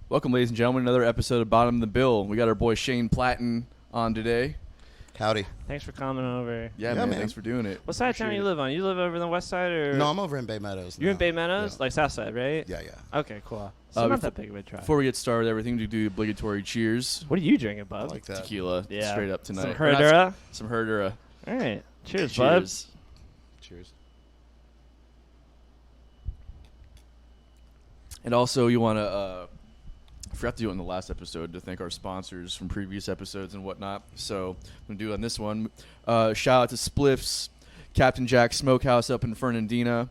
Welcome, ladies and gentlemen, another episode of Bottom of the Bill. We got our boy Shane Platten on today. Howdy. Thanks for coming over. Yeah, man, thanks for doing it. What side of town you live on? You live over on the west side, or? No, I'm over in Bay Meadows. You're in now. Bay Meadows? Yeah. Like south side, right? Yeah. Okay, cool. So not that big of a drive. Before we get started with everything, to do the obligatory cheers. What are you drinking, bub? I like that. Tequila, Yeah. straight up tonight. Some Herradura? Some Herradura. All right. Cheers, Cheers. Cheers. And also, you want to, I forgot to do it in the last episode to thank our sponsors from previous episodes and whatnot. So I'm going to do it on this one. Shout out to Spliffs, Captain Jack Smokehouse up in Fernandina,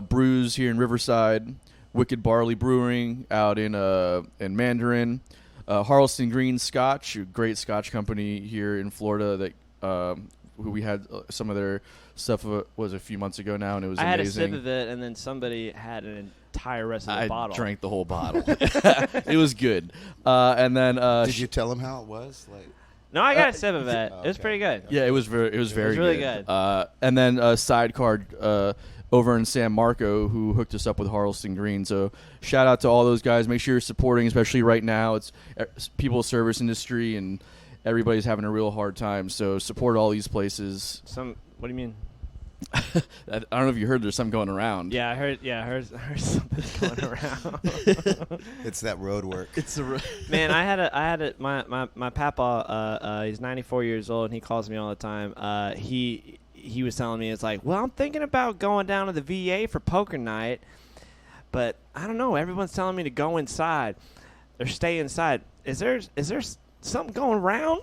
Brews here in Riverside, Wicked Barley Brewing out in Mandarin, Harleston Green Scotch, a great Scotch company here in Florida that who we had some of their stuff was a few months ago now, and it was amazing. I had a sip of it, and then somebody had an entire rest of the bottle. I drank the whole bottle. It was good. And then did you tell him how it was? Like, No, I got a sip of it. Oh, It was okay. pretty good. yeah, it was very really good. And then Sidecar over in San Marco, who hooked us up with Harleston Green. So shout out to all those guys. Make sure you're supporting, especially right now. It's people service industry and everybody's having a real hard time. So support all these places. What do you mean? I don't know if you heard there's something going around. Yeah, I heard something going around. it's that road work. Man, I had my papa. He's 94 years old, and he calls me all the time. He was telling me, it's like, well, I'm thinking about going down to the VA for poker night, but I don't know. Everyone's telling me to go inside or stay inside. Is there something going around?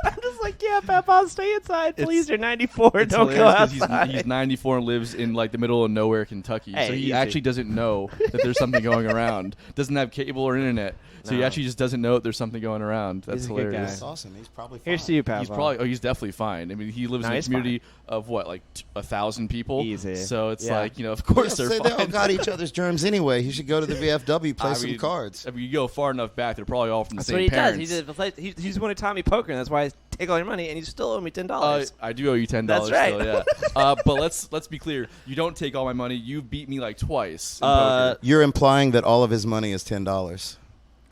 I'm just like, yeah, Papa, I'll stay inside, please. You're 94. Don't go outside. He's 94 and lives in like the middle of nowhere, Kentucky. Hey, so he easy. actually doesn't know that there's something going around. Doesn't have cable or internet. So he No. actually just doesn't know that there's something going around. That's He's a good hilarious. guy. That's awesome. He's probably fine. Here's to you, Papa. He's definitely fine. I mean, he lives No, in a he's community of what, like 1,000 people. Easy. So it's Yeah. like, of course Say they're they all fine. got each other's germs anyway. He should go to the VFW, play I some mean, cards. I mean, you go far enough back, they're probably all from the That's same what he parents. does. He's the one who taught me poker, and that's why I take all your money, and you still owe me $10. I do owe you $10. That's right. Still, yeah. But let's be clear. You don't take all my money. You beat me like twice in poker. You're implying that all of his money is $10.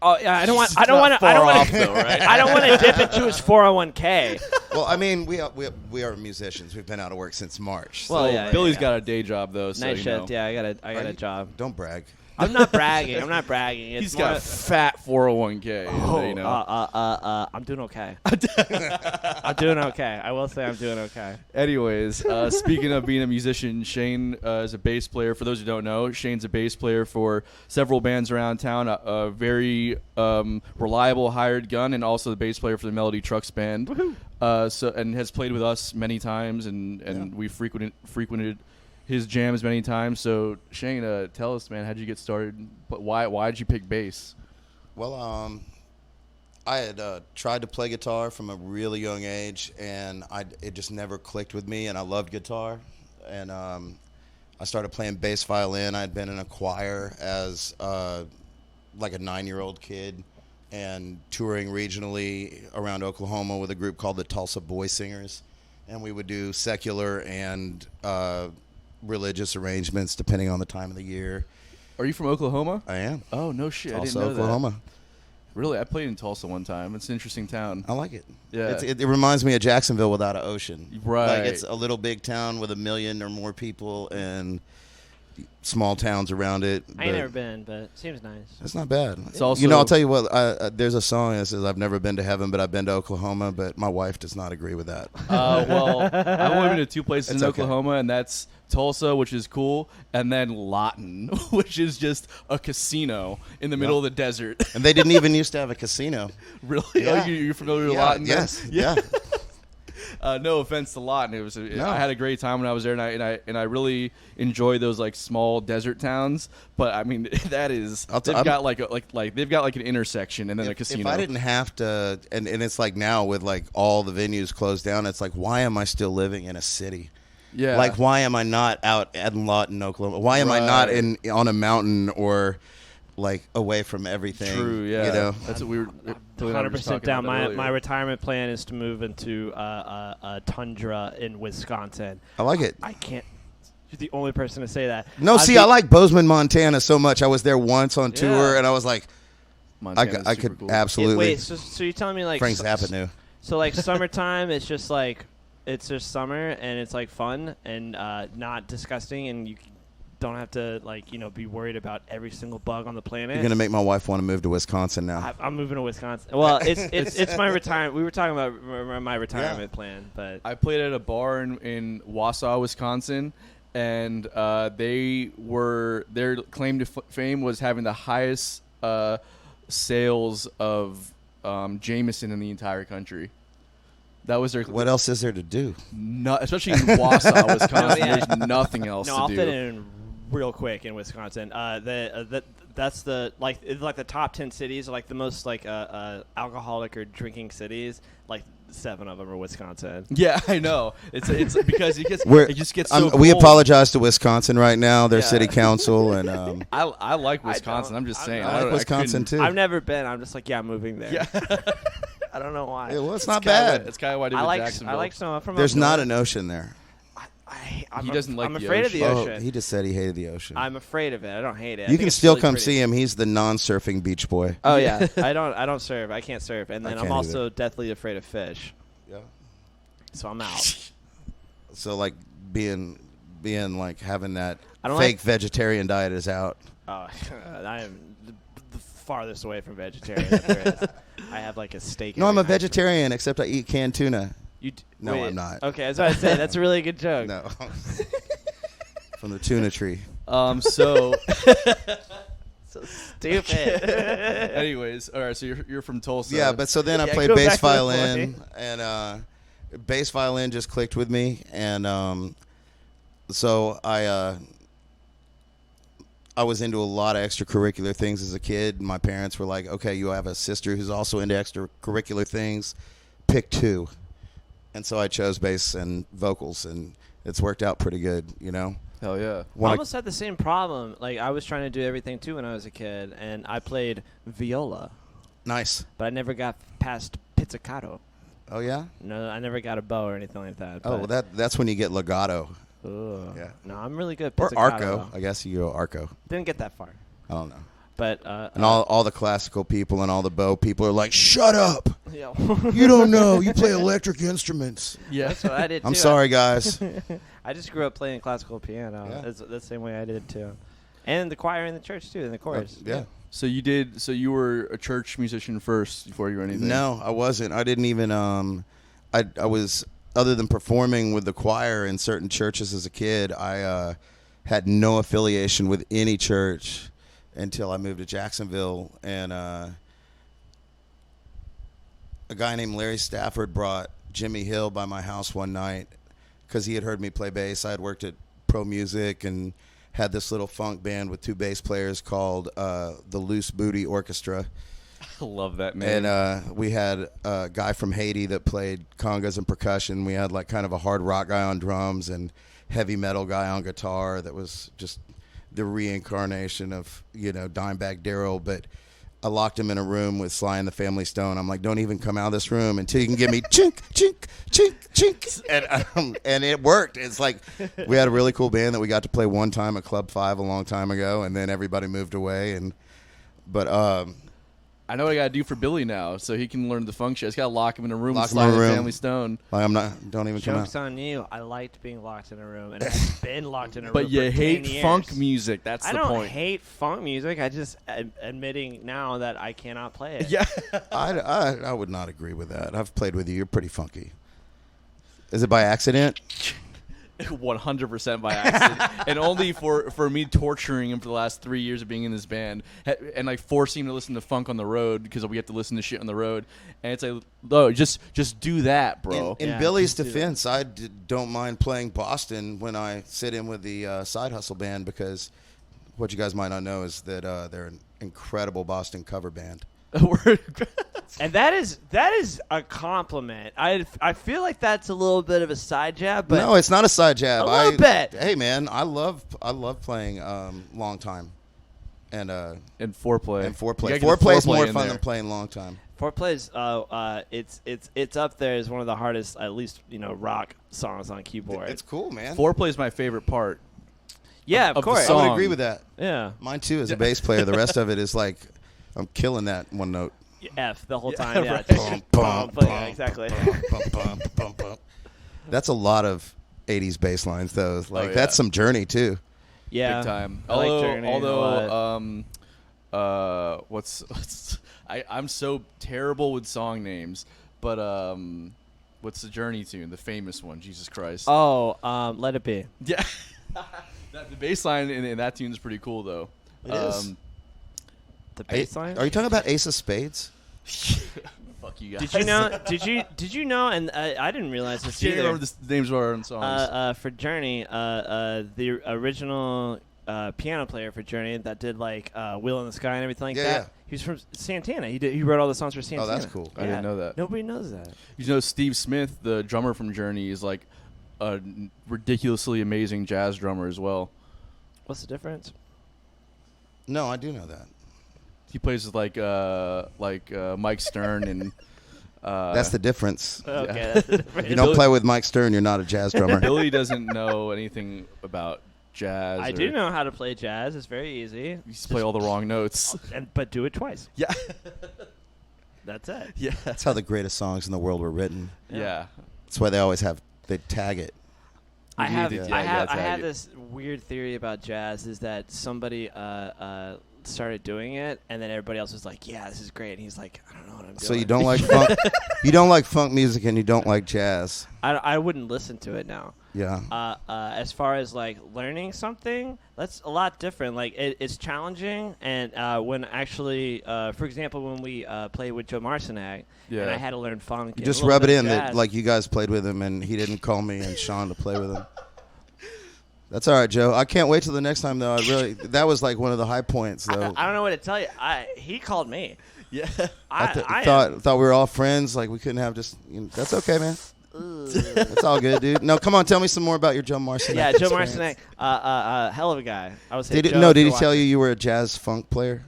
Oh yeah, I don't want It's not far off, to though, right? I don't want to dip into his 401k. Well, I mean, we are musicians. We've been out of work since March. Well, so yeah, Billy's got a day job though, so Nice you shit. know. Yeah, I got a job. Don't brag. I'm not bragging. It's He's got a fat 401k. You know. I'm doing okay. I'm doing okay. I will say I'm doing okay. Anyways, speaking of being a musician, Shane is a bass player. For those who don't know, Shane's a bass player for several bands around town. A very reliable hired gun, and also the bass player for the Melody Trucks band. Woohoo! And has played with us many times, and we frequented his jams many times. So Shane, tell us, man, how'd you get started? But why did you pick bass? Well, I had tried to play guitar from a really young age, and it just never clicked with me, and I loved guitar. And I started playing bass violin. I'd been in a choir as like a 9-year-old kid and touring regionally around Oklahoma with a group called the Tulsa Boy Singers. And we would do secular and religious arrangements depending on the time of the year. Are you from Oklahoma? I am. Oh, no shit. Tulsa, I didn't know Oklahoma. that. Really? I played in Tulsa one time. It's an interesting town. I like it. Yeah. It reminds me of Jacksonville without an ocean. Right. Like it's a little big town with 1 million or more people and small towns around it. I ain't never been, but it seems nice. It's not bad. It's also, I'll tell you what. There's a song that says, "I've never been to heaven, but I've been to Oklahoma." But my wife does not agree with that. Well, I've only been to 2 places It's in okay. Oklahoma, and that's Tulsa, which is cool, and then Lawton, which is just a casino in the middle of the desert. And they didn't even used to have a casino. Really? Yeah. Oh, you're familiar with Yeah, Lawton? then? yes. Yeah. No offense to Lawton. It was. No. I had a great time when I was there, and I really enjoy those like small desert towns. But I mean, that is they've got like they've got like an intersection and then a casino. If I didn't have to, and it's like now with like all the venues closed down, it's like, why am I still living in a city? Yeah. Like, why am I not out at Lawton, Oklahoma? Why am I not on a mountain or like away from everything? True. Yeah. You know? That's what we were. 100% down. My My retirement plan is to move into a tundra in Wisconsin. I like it. I can't. You're the only person to say that. No, see, I like Bozeman, Montana so much. I was there once on tour, and I was like, I could cool. absolutely. Wait, so you're telling me like Frank Zappa knew. So like summertime, it's just summer and it's like fun and not disgusting, and you don't have to be worried about every single bug on the planet. You're gonna make my wife want to move to Wisconsin now. I'm moving to Wisconsin. Well, it's my retirement. We were talking about my retirement plan, but I played at a bar in Wausau, Wisconsin, and their claim to fame was having the highest sales of Jameson in the entire country. That was their. What else is there to do? Especially in Wausau, Wisconsin. There's nothing else to do. I'll fit in real quick in Wisconsin. That's the the top 10 cities, like the most alcoholic or drinking cities. Like 7 of them are Wisconsin. Yeah, I know. It's because it just gets so. We cold. apologize to Wisconsin right now. Their city council and. I like Wisconsin. I'm just saying. I like Wisconsin too. I've never been. I'm just I'm moving there. Yeah. I don't know why. Yeah, well, it's not bad. It's kind of why I did with Jacksonville. I like snow. I'm from There's up north. not an ocean there. He doesn't like I'm the afraid ocean. of the ocean. Oh, he just said he hated the ocean. I'm afraid of it. I don't hate it. You can still come see him. He's the non-surfing beach boy. Oh yeah, I don't surf. I can't surf, and then I'm can't also deathly afraid of fish. Yeah. So I'm out. So being having that I don't fake vegetarian diet is out. Oh, I am the farthest away from vegetarian that there is. I have a steak. No, I'm a vegetarian, except I eat canned tuna. No, wait, I'm not. Okay, that's what I say. That's a really good joke. No. From the tuna tree. So so stupid. anyways, all right. So you're from Tulsa. Yeah, but so then I played go bass back to the violin, and bass violin just clicked with me, and so I was into a lot of extracurricular things as a kid. My parents were like, "Okay, you have a sister who's also into extracurricular things. Pick 2." And so I chose bass and vocals, and it's worked out pretty good, Hell yeah. I almost had the same problem. I was trying to do everything too when I was a kid, and I played viola. Nice. But I never got past pizzicato. Oh yeah. No, I never got a bow or anything like that. Oh, well, that's when you get legato. Ugh. Yeah. No, I'm really good at Or pizzicato. arco. I guess you go arco. Didn't get that far. I don't know. But And all the classical people and all the bow people are like, "Shut up! yeah. You don't know. You play electric instruments." Yeah. That's what I did too. I'm sorry, guys. I just grew up playing classical piano. Yeah. That's the same way I did tue. And the choir in the church too, in the chorus. Yeah. So you were a church musician first before you were anything? No, I wasn't. I didn't even. I was, other than performing with the choir in certain churches as a kid, I had no affiliation with any church until I moved to Jacksonville, and a guy named Larry Stafford brought Jimmy Hill by my house one night because he had heard me play bass. I had worked at Pro Music and had this little funk band with 2 bass players called the Loose Booty Orchestra. I love that name. And we had a guy from Haiti that played congas and percussion. We had kind of a hard rock guy on drums and heavy metal guy on guitar that was just the reincarnation of, Dimebag Darrell. But I locked him in a room with Sly and the Family Stone. I'm like, "Don't even come out of this room until you can give me chink, chink, chink, chink." And it worked. It's we had a really cool band that we got to play one time at Club 5 a long time ago, and then everybody moved away. But I know what I got to do for Billy now, so he can learn the function. I just got to lock him in a room Lock with him in a Sly and room. Family Stone. Don't even come out. Joke's on you. I liked being locked in a room, and I've been locked in a room But you for hate 10 years. funk music. That's I the don't point. hate funk music. I just admitting now that I cannot play it. Yeah. I would not agree with that. I've played with you. You're pretty funky. Is it by accident? 100% by accident, and only for me torturing him for the last 3 years of being in this band, and forcing him to listen to funk on the road because we have to listen to shit on the road. And it's no, just do that, bro. In Yeah, Billy's just do defense, I don't mind playing Boston when I sit in with the Side Hustle band, because what you guys might not know is that they're an incredible Boston cover band. And that is a compliment. I feel like that's a little bit of a side jab, but No, it's not a side jab. A little bit. Hey man, I love playing long time, and foreplay. and You foreplay. gotta get the Foreplay is foreplay more in fun there. than playing long time. Foreplay is it's up there as one of the hardest, at least rock songs on keyboard. It's cool, man. Foreplay is my favorite part. Yeah, of of the course. I would song. agree with that. Yeah. Mine too, as a bass player. The rest of it is like I'm killing that one note. F the whole time. Yeah. right. Bum, bum, Yeah, bum, exactly. bum, bum, bum, bum. That's a lot of 80s bass lines, though. Like yeah. that's some Journey too. Yeah. Big time. I like Journey a What's I'm so terrible with song names, but what's the Journey tune? The famous one, Jesus Christ. Oh, Let It Be. Yeah. The bass line in that tune is pretty cool, though. It is. The bass line. Are you talking about Ace of Spades? Fuck you guys. Did you know? Did you know? And I didn't realize I this can't either. remember the names of our own songs. For Journey, the original piano player for Journey that did like Wheel in the Sky and everything like Yeah, that. yeah. He was from Santana. He wrote all the songs for Santana. Oh, that's cool. I didn't know that. Nobody knows that. You know, Steve Smith, the drummer from Journey, is like a ridiculously amazing jazz drummer as well. What's the difference? No, I do know that. He plays with like Mike Stern and. That's the difference. Okay, Yeah. that's the difference. If you don't play with Mike Stern, you're not a jazz drummer. Billy doesn't know anything about jazz. I do know how to play jazz. It's very easy. You just play all the wrong notes. But do it twice. Yeah. That's it. Yeah. That's how the greatest songs in the world were written. Yeah. That's why they tag it. I You have need to- I yeah, have yeah, I tag had it. this weird theory about jazz is that somebody started doing it and then everybody else was like, yeah, this is great, and he's like, I don't know what I'm doing. So you don't like funk? You don't like funk music and you don't like jazz. I wouldn't listen to it now. Yeah. As far as like learning something, that's a lot different. Like it's challenging, and when actually, for example, when we played with Joe Marcinak, Yeah. and I had to learn funk. You and just a little rub it bit of in that jazz. like you guys played with him and he didn't call me and Sean to play with him. That's all right, Joe. I can't wait till the next time though. That was like one of the high points though. I don't know what to tell you. He called me. Yeah. I thought we were all friends. Like we couldn't have just. That's okay, man. It's all good, dude. No, come on, tell me some more about your Joe Marcinak. Yeah, Joe experience. Marcinak, hell of a guy. I would say. Did he tell you were a jazz funk player?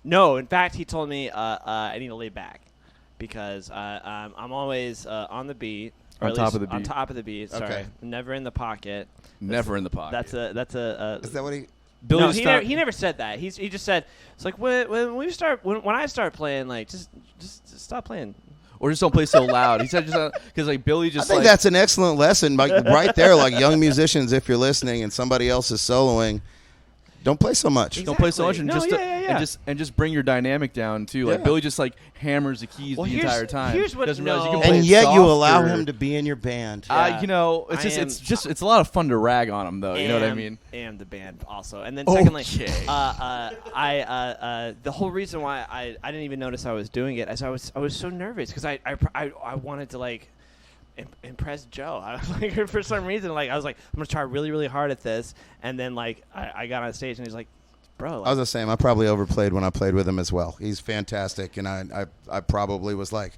No, in fact, he told me I need to lay back because I'm always on the beat. Or On at top least of the beat. On top of the beat. Sorry, Okay. never in the pocket. Never in the pocket. That's a. Is that what he? Billy No, just he found- never said that. He just said it's like when I start playing, like just stop playing. Or just don't play so loud. He said just because like Billy I just think like that's an excellent lesson, like right there. Like young musicians, if you're listening and somebody else is soloing, don't play so much. don't play so much Exactly. and No, just yeah. and just bring your dynamic down too. Like Yeah. Billy just like hammers the keys Well, the here's- entire time. here's what- Doesn't realize you no. can play And it yet you soft allow or- him to be in your band. Yeah. You know, it's I just it's a lot of fun to rag on him though. You know what I mean? And the band also. And then Okay. secondly, the whole reason why I didn't even notice I was doing it is I was so nervous because I wanted to like impress Joe. I was like, for some reason, like I was like, I'm gonna try really really hard at this, and then like I got on stage and he's like, bro. I was the same. I probably overplayed when I played with him as well. He's fantastic, and I probably was like,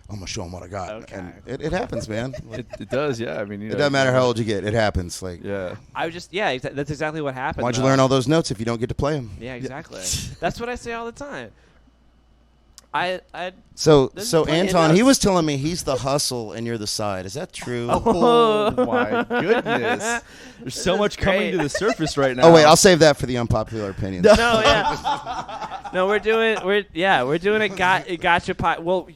I'm gonna show him what I got. Okay. And it happens, man. It does, yeah. I mean, you It know, doesn't matter how old you get. It happens. Like, Yeah. I was just that's exactly what happened. why'd you though. learn all those notes if you don't get to play them? Yeah, exactly. That's what I say all the time. I So There's so plenty of Anton, he notes. was telling me he's the hustle and you're the side. Is that true? Oh my goodness! There's so much coming great. to the surface right now. Oh wait, I'll save that for the unpopular opinions. no, yeah. No, we're doing a gotcha pot. Well,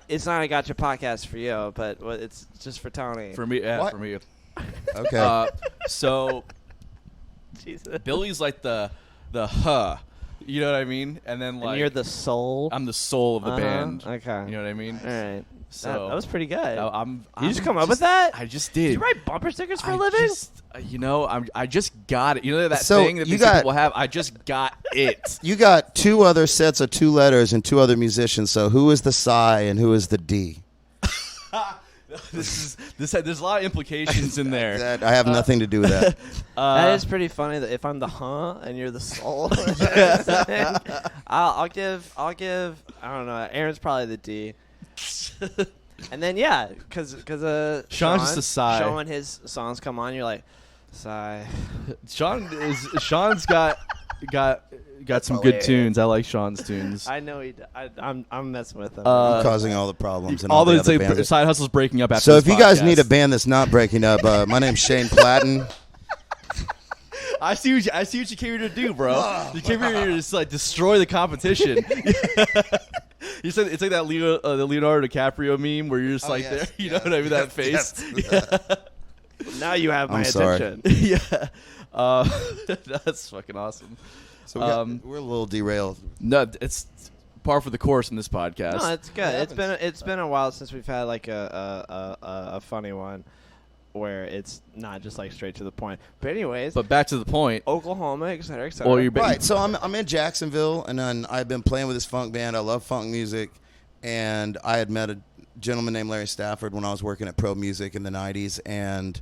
it's not a gotcha podcast for you, but it's just for Tony. For me, yeah, What? for me. Okay. So Jesus. Billy's like the huh, you know what I mean? And then like And you're the soul. I'm the soul of the Uh-huh. band. Okay. You know what I mean? All right. So that was pretty good. I'm you just I'm come up with that? I just Did did. you write bumper stickers for a I living? just, I just got it. You know that So thing that you these got- people have? I just got it. You got two other sets of two letters and two other musicians. So who is the Psy and who is the D? There's a lot of implications in there. That, I have nothing to do with that. That is pretty funny. That if I'm the and you're the soul, I'll give. I don't know. Aaron's probably the D. And then because Sean's Sean, just a sigh. Sean, when his songs come on, you're like, sigh. Sean's got some good hilarious. tunes. I like Sean's tunes. I know he. I'm messing with him. I'm causing all the problems. And all the those other like, bands. side hustles breaking up after So this if you guys podcast. need a band that's not breaking up, my name's Shane Platten. I see what you came here to do, bro. You came here to just like destroy the competition. You said it's like that the Leonardo DiCaprio meme where you're just there. You know what I mean? That face. Yes. Now you have my attention. Yeah. That's fucking awesome. So we're a little derailed. No, it's par for the course in this podcast. No, it's good. It's been a while since we've had like a funny one where it's not just like straight to the point. But anyways, but back to the point. Oklahoma, et cetera, et cetera. Well, you're right. So I'm in Jacksonville, and then I've been playing with this funk band. I love funk music, and I had met a gentleman named Larry Stafford when I was working at Pro Music in the '90s, and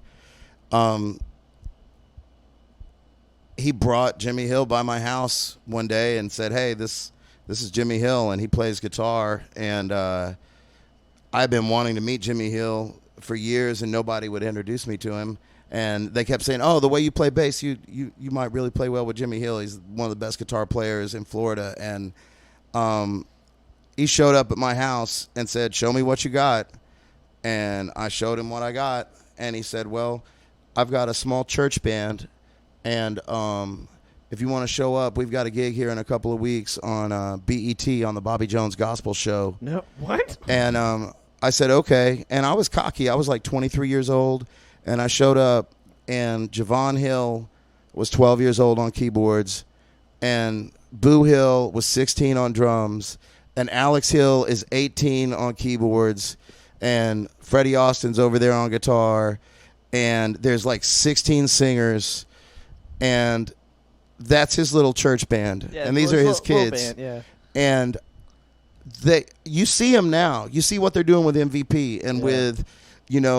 he brought Jimmy Hill by my house one day and said, "Hey, this is Jimmy Hill, and he plays guitar." And I've been wanting to meet Jimmy Hill for years, and nobody would introduce me to him. And they kept saying, "Oh, the way you play bass, you might really play well with Jimmy Hill. He's one of the best guitar players in Florida." And he showed up at my house and said, "Show me what you got." And I showed him what I got, and he said, "Well, I've got a small church band, and if you want to show up, we've got a gig here in a couple of weeks on BET on the Bobby Jones Gospel Show." No, what? And I said, okay. And I was cocky. I was like 23 years old. And I showed up, and Javon Hill was 12 years old on keyboards. And Boo Hill was 16 on drums. And Alex Hill is 18 on keyboards. And Freddie Austin's over there on guitar. And there's like 16 singers. And that's his little church band. Yeah, and these are his kids. Band, yeah. And you see them now. You see what they're doing with MVP and with,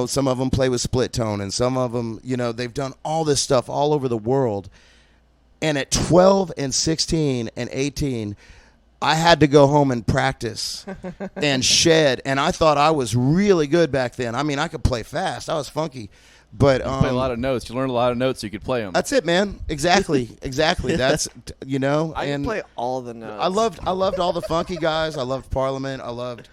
some of them play with split tone, and some of them, they've done all this stuff all over the world. And at 12 and 16 and 18, I had to go home and practice and shed. And I thought I was really good back then. I mean, I could play fast. I was funky. But you play a lot of notes. You learned a lot of notes so you could play them. That's it, man. Exactly. That's I can play all the notes. I loved all the funky guys. I loved Parliament. I loved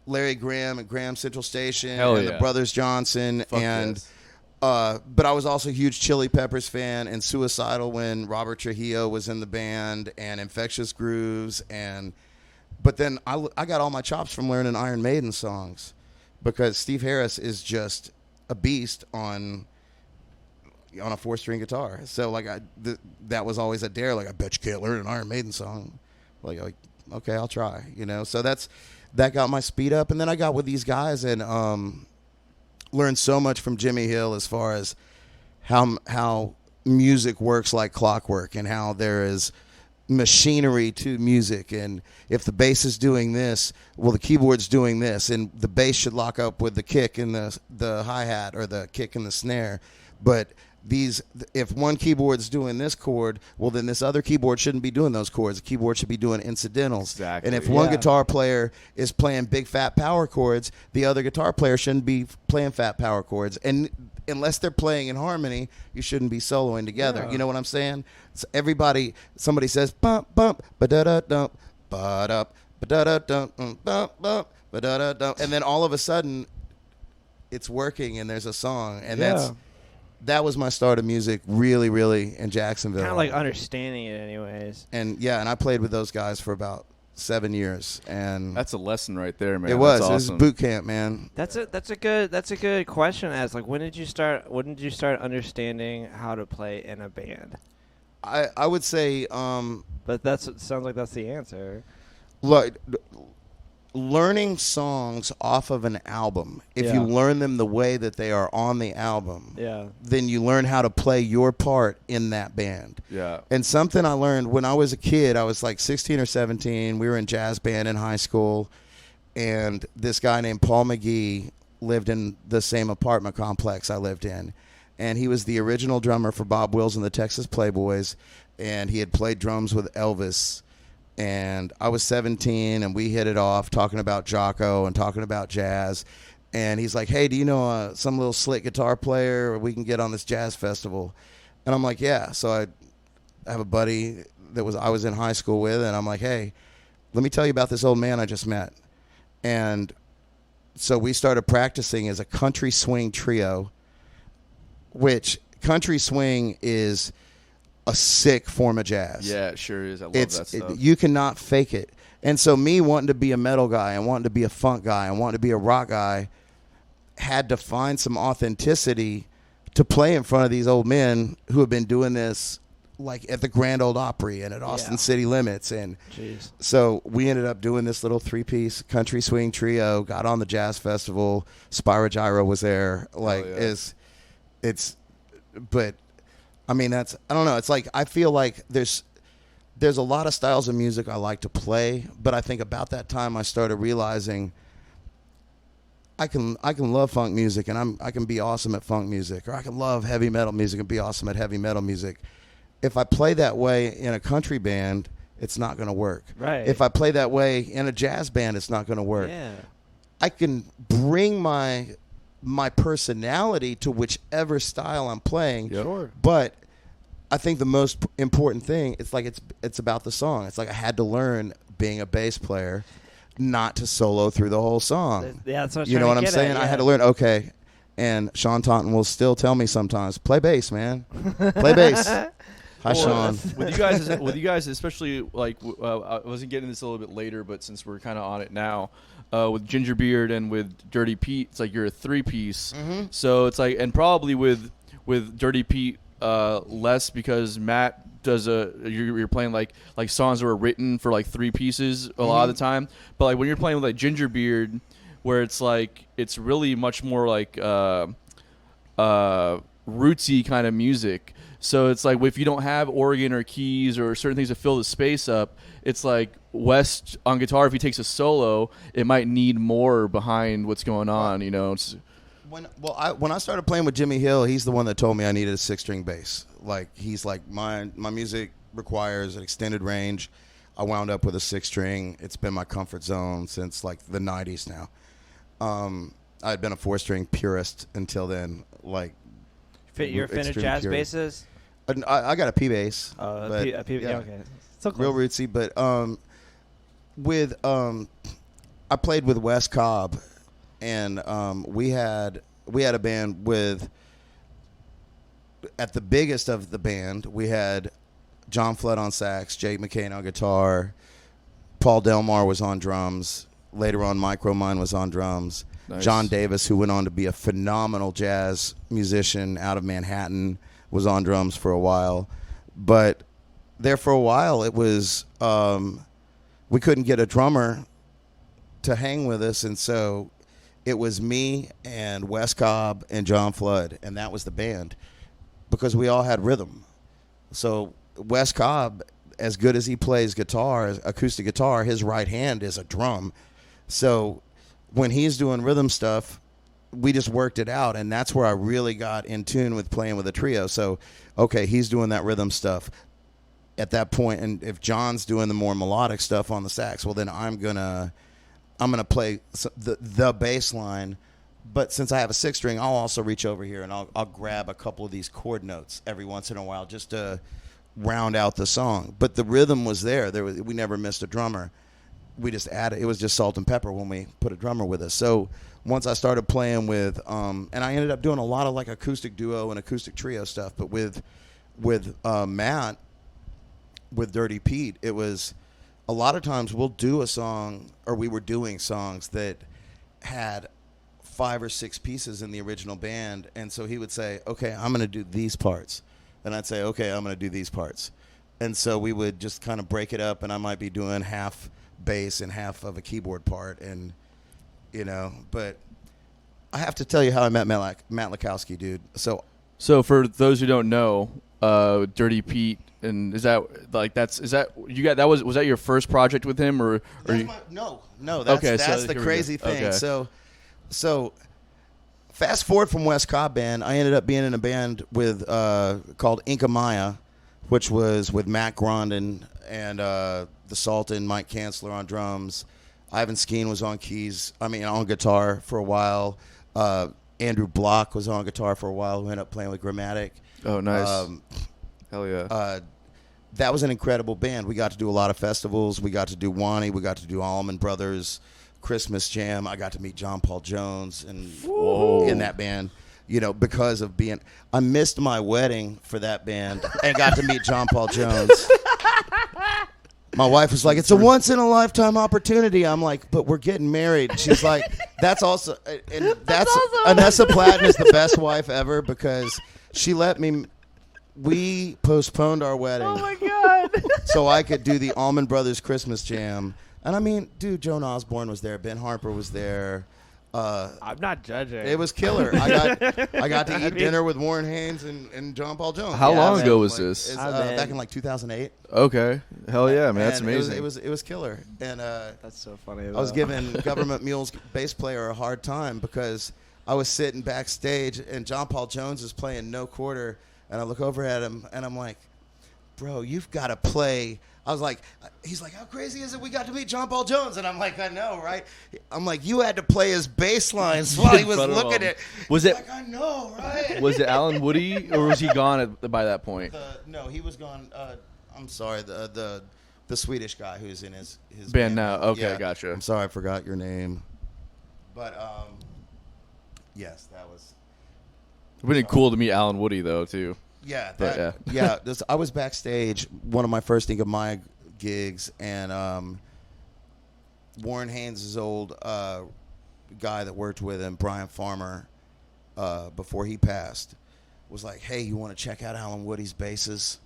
Larry Graham and Graham Central Station the Brothers Johnson. Fuck and yes. But I was also a huge Chili Peppers fan and Suicidal when Robert Trujillo was in the band, and Infectious Grooves. But then I got all my chops from learning Iron Maiden songs, because Steve Harris is just a beast on a 4-string guitar. So like that was always a dare. Like, I bet you can't learn an Iron Maiden song. Like okay, I'll try. So that got my speed up. And then I got with these guys and learned so much from Jimmy Hill as far as how music works like clockwork, and how there is machinery to music, and if the bass is doing this, well, the keyboard's doing this, and the bass should lock up with the kick and the hi-hat, or the kick and the snare. But if one keyboard's doing this chord, well, then this other keyboard shouldn't be doing those chords. The keyboard should be doing incidentals. Exactly. And if one guitar player is playing big fat power chords, the other guitar player shouldn't be playing fat power chords. And unless they're playing in harmony, you shouldn't be soloing together. Yeah. You know what I'm saying? So somebody says bump bump ba da da dump ba da da dump bump bump ba da da dump, and then all of a sudden it's working and there's a song, and that was my start of music, really, really, in Jacksonville. Kind of like understanding it, anyways. And I played with those guys for about 7 years, and that's a lesson right there, man. It was. That's It was awesome. boot camp, man. That's a good question. As like, when did you start understanding how to play in a band? I would say, But sounds like that's the answer. look, learning songs off of an album. If you learn them the way that they are on the album, then you learn how to play your part in that band. Yeah. And something I learned when I was a kid, I was like 16 or 17. We were in jazz band in high school, and this guy named Paul McGee lived in the same apartment complex I lived in. And he was the original drummer for Bob Wills and the Texas Playboys, and he had played drums with Elvis. And I was 17, and we hit it off talking about Jocko and talking about jazz. And he's like, "Hey, do you know some little slick guitar player we can get on this jazz festival?" And I'm like, "Yeah." So I have a buddy I was in high school with, and I'm like, "Hey, let me tell you about this old man I just met." And so we started practicing as a country swing trio, which country swing is a sick form of jazz. Yeah, it sure is. I love that stuff. You cannot fake it. And so me wanting to be a metal guy and wanting to be a funk guy and wanting to be a rock guy had to find some authenticity to play in front of these old men who have been doing this like at the Grand Ole Opry and at Austin City Limits. And so we ended up doing this little 3-piece country swing trio, got on the jazz festival. Spyro Gyra was there. Like but I mean, I don't know. It's like, I feel like there's a lot of styles of music I like to play, but I think about that time I started realizing I can love funk music and I can be awesome at funk music, or I can love heavy metal music and be awesome at heavy metal music. If I play that way in a country band, it's not going to work. Right. If I play that way in a jazz band, it's not going to work. Yeah. I can bring my personality to whichever style I'm playing. Yep. Sure. But I think the most important thing, it's about the song. It's like I had to learn, being a bass player, not to solo through the whole song. Yeah, that's what I'm You know what trying I'm to get saying? at, I had to learn, okay. And Sean Taunton will still tell me sometimes, play bass, man. Play bass. Hi, Sean. With you guys, especially like I wasn't getting this a little bit later, but since we're kind of on it now, with Gingerbeard and with Dirty Pete, it's like you're a 3-piece. Mm-hmm. So it's like, and probably with Dirty Pete less, because Matt does you're playing like songs that were written for like 3 pieces a lot of the time. But like when you're playing with like Gingerbeard, where it's like it's really much more like rootsy kind of music. So it's like if you don't have organ or keys or certain things to fill the space up, it's like West on guitar, if he takes a solo, it might need more behind what's going on, you know. When I started playing with Jimmy Hill, he's the one that told me I needed a 6-string bass. Like, he's like, my music requires an extended range. I wound up with a 6-string. It's been my comfort zone since like the 90s now. I had been a 4-string purist until then. Like, You're a finished jazz bassist? I got a P bass. Okay. So close. Real rootsy, but I played with Wes Cobb, and we had a band with, at the biggest of the band, we had John Flood on sax, Jake McCain on guitar, Paul Delmar was on drums, later on Micromine was on drums, nice. John Davis, who went on to be a phenomenal jazz musician out of Manhattan, was on drums for a while. But there for a while, it was we couldn't get a drummer to hang with us, and so it was me and Wes Cobb and John Flood, and that was the band, because we all had rhythm. So Wes Cobb, as good as he plays guitar, acoustic guitar, his right hand is a drum. So when he's doing rhythm stuff, we just worked it out, and that's where I really got in tune with playing with a trio. So, okay, he's doing that rhythm stuff at that point, and if John's doing the more melodic stuff on the sax, well, then I'm gonna play the bass line. But since I have a 6-string, I'll also reach over here and I'll grab a couple of these chord notes every once in a while just to round out the song. But the rhythm was there. We never missed a drummer. We just added. It was just salt and pepper when we put a drummer with us. So once I started playing with, and I ended up doing a lot of like acoustic duo and acoustic trio stuff. But with Matt, with Dirty Pete, it was a lot of times we'll do a song, or we were doing songs that had 5 or 6 pieces in the original band, and so he would say, okay, I'm going to do these parts, and I'd say, okay, I'm going to do these parts, and so we would just kind of break it up, and I might be doing half bass and half of a keyboard part, and but I have to tell you how I met Matt Lakowski, dude. So for those who don't know, Dirty Pete, and was that your first project with him, or no, that's the crazy thing. Okay. So fast forward from Wes Cobb band, I ended up being in a band with called Inca Maya, which was with Matt Grondin and the Sultan, Mike Chancellor on drums. Ivan Skeen was on on guitar for a while. Andrew Block was on guitar for a while, who ended up playing with Grammatic. Oh, nice. Hell yeah. That was an incredible band. We got to do a lot of festivals. We got to do Wani. We got to do Allman Brothers Christmas Jam. I got to meet John Paul Jones in that band. because of being. I missed my wedding for that band and got to meet John Paul Jones. My wife was like, "It's a once-in-a-lifetime opportunity." I'm like, "But we're getting married." She's like, "That's also," and that's awesome. Anessa Platten is the best wife ever because she let me. We postponed our wedding Oh my god. so I could do the Allman Brothers Christmas Jam. And I mean, dude, Joan Osborne was there, Ben Harper was there. I'm not judging. It was killer. I got to eat dinner with Warren Haynes and John Paul Jones. How long man. ago was this? Back in like 2008. Okay. Hell yeah, man. That's And amazing. It was killer. And That's so funny. I was giving Government Mule's bass player a hard time because I was sitting backstage and John Paul Jones is playing No Quarter, and I look over at him and I'm like, "Bro, you've got to play." I was like, he's like, "How crazy is it we got to meet John Paul Jones?" And I'm like, "I know, right?" I'm like, "You had to play his bass lines while he was Front of looking him. at." Was He's it- like, "I know, right?" Was it Alan Woody or was he gone by that point? No, he was gone. I'm sorry, the Swedish guy who's in his Band now. Okay, Yeah. gotcha. I'm sorry, I forgot your name. But yes, that was. It would have been cool to meet Alan Woody though too. Yeah, But, I was backstage one of my first Ink of Maya gigs, and Warren Haynes' old guy that worked with him, Brian Farmer, before he passed, was like, "Hey, you want to check out Alan Woody's basses?"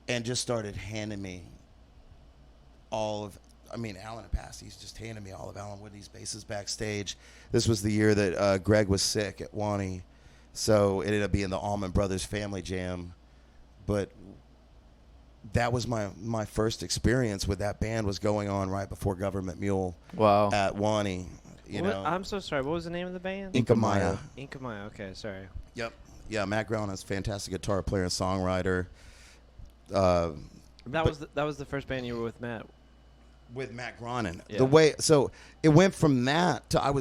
And just started handing me Alan had passed. He's just handed me all of Alan Woody's basses backstage. This was the year that Greg was sick at Wani. So it ended up being the Allman Brothers Family Jam. But that was my first experience with that band was going on right before Government Mule Wow. at Wani. I'm so sorry. What was the name of the band? Ink of Maya. Ink of Maya. Okay, sorry. Yep. Yeah, Matt Grown is a fantastic guitar player and songwriter. That was the first band you were with, Matt. With Matt Groening. Yeah. So it went from that to I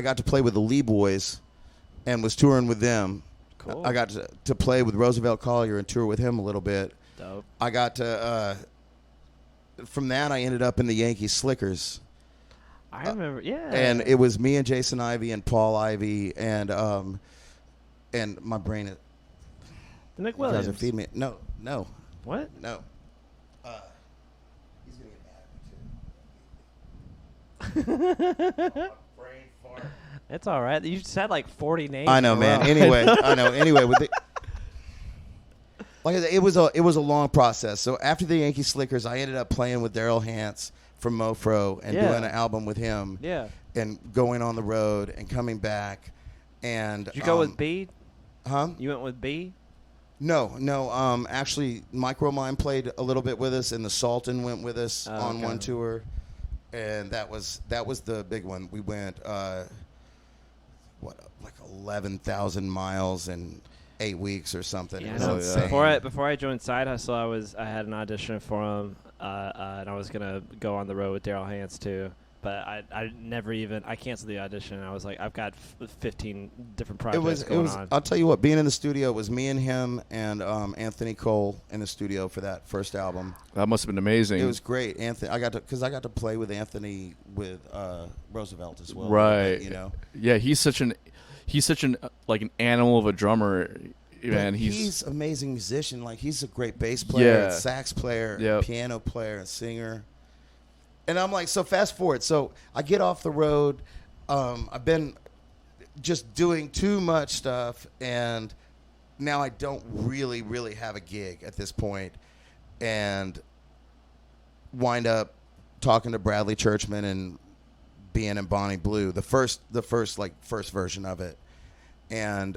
got to play with the Lee Boys and was touring with them. Cool. I got to play with Roosevelt Collier and tour with him a little bit. Dope. I got to from that I ended up in the Yankee Slickers. I remember. Yeah. And it was me and Jason Ivey and Paul Ivey and my brain is the Nick you guys are Williams. feeding me. No. What? No. He's gonna get mad at me too. Brain fart. It's all right. You said like 40 names. I know, in a man. row. Anyway, with like I said, it was a long process. So after the Yankee Slickers, I ended up playing with Daryl Hance from Mofro and Yeah. doing an album with him. Yeah. And going on the road and coming back. And Did you go with B? Huh? You went with B? No. Actually, Micromine played a little bit with us, and the Sultan went with us on okay. one tour, and that was the big one. We went like 11,000 miles in 8 weeks or something. Yeah, It was I know. insane. Before I joined Side Hustle, I had an audition for him, and I was gonna go on the road with Daryl Hance too. But I never even I canceled the audition. I was like, I've got 15 different projects going on. I'll tell you what, being in the studio, it was me and him and Anthony Cole in the studio for that first album. That must have been amazing. It was great. Anthony, I got to play with Anthony with Roosevelt as well. Right. You know. Yeah, he's such an like an animal of a drummer. Man, he's an amazing musician. Like he's a great bass player, Yeah. and sax player, Yep. and piano player, and singer. And I'm like, so fast forward. So I get off the road. I've been just doing too much stuff, and now I don't really, really have a gig at this point, and wind up talking to Bradley Churchman and being in Bonnie Blue, the first version of it, and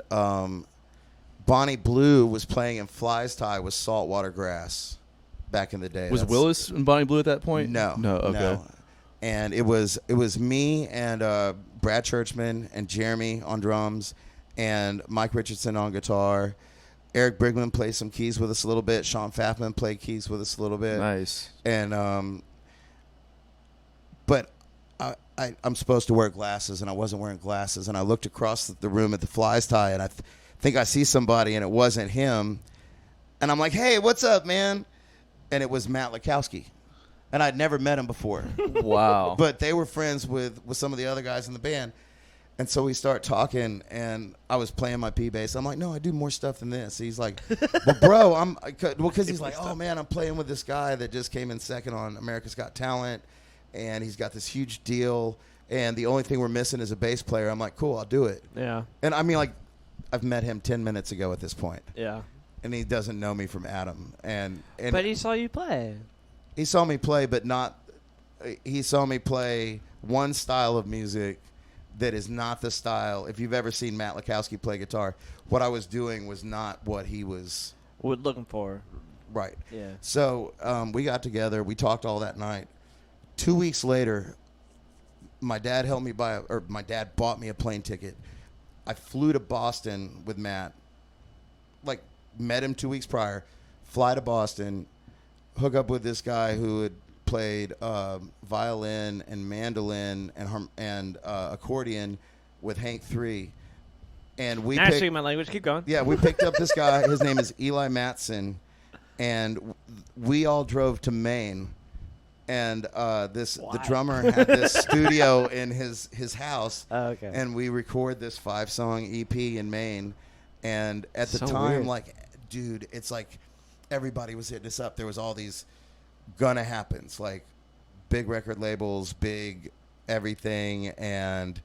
Bonnie Blue was playing in Fly's Tie with Saltwater Grass back in the day. Was Willis and Bonnie Blue at that point? No. Okay. No. And it was me and Brad Churchman and Jeremy on drums and Mike Richardson on guitar. Eric Brigman played some keys with us a little bit. Sean Pfaffman played keys with us a little bit. Nice. And but I'm supposed to wear glasses, and I wasn't wearing glasses. And I looked across the room at the Fly's Tie, and I think I see somebody, and it wasn't him. And I'm like, "Hey, what's up, man?" And it was Matt Lakowski. And I'd never met him before. Wow. But they were friends with some of the other guys in the band. And so we start talking, and I was playing my P bass. I'm like, no, I do more stuff than this. He's like, well, bro, because he's like, oh man, I'm playing with this guy that just came in second on America's Got Talent, and he's got this huge deal, and the only thing we're missing is a bass player. I'm like, cool, I'll do it. Yeah. And I mean, like, I've met him 10 minutes ago at this point. Yeah. And he doesn't know me from Adam. But he saw you play. He saw me play, but not. He saw me play one style of music that is not the style. If you've ever seen Matt Lakowski play guitar, what I was doing was not what he was looking for. Right. Yeah. So we got together. We talked all that night. 2 weeks later, my dad my dad bought me a plane ticket. I flew to Boston with Matt. Like, met him 2 weeks prior. Fly to Boston. Hook up with this guy who had played violin and mandolin and accordion with Hank 3. And we speaking my language. Keep going. Yeah, we picked up this guy. His name is Eli Matson. And we all drove to Maine. And the drummer had this studio in his house. Oh, okay. And we record this 5-song EP in Maine. And at the time, weird. like, dude, it's like everybody was hitting us up. There was all these gonna happens, like big record labels, big everything, and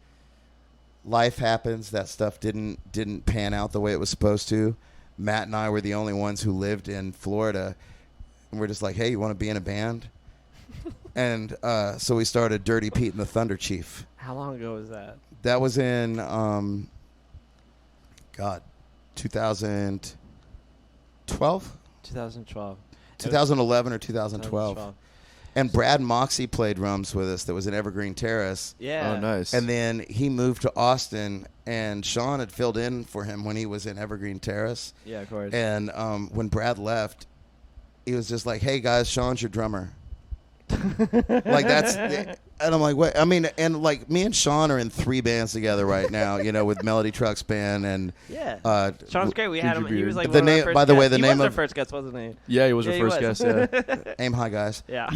life happens. That stuff didn't pan out the way it was supposed to. Matt and I were the only ones who lived in Florida, and we're just like, hey, you want to be in a band? And so we started Dirty Pete and the Thunder Chief. How long ago was that? That was in 2012? 2012. 2011 or 2012. And Brad Moxie played drums with us. That was in Evergreen Terrace. Yeah. Oh, nice. And then he moved to Austin, and Sean had filled in for him when he was in Evergreen Terrace. Yeah, of course. And when Brad left, he was just like, hey, guys, Sean's your drummer. Like, that's... And I'm like, what? I mean, and like me and Sean are in 3 bands together right now, you know, with Melody Trucks Band and Sean's great. We had him. He was like the one of our name. first By the way, guests. the He name was of our first guest, wasn't he? Yeah, he was our he first was. guest. Yeah. Aim high, guys. Yeah.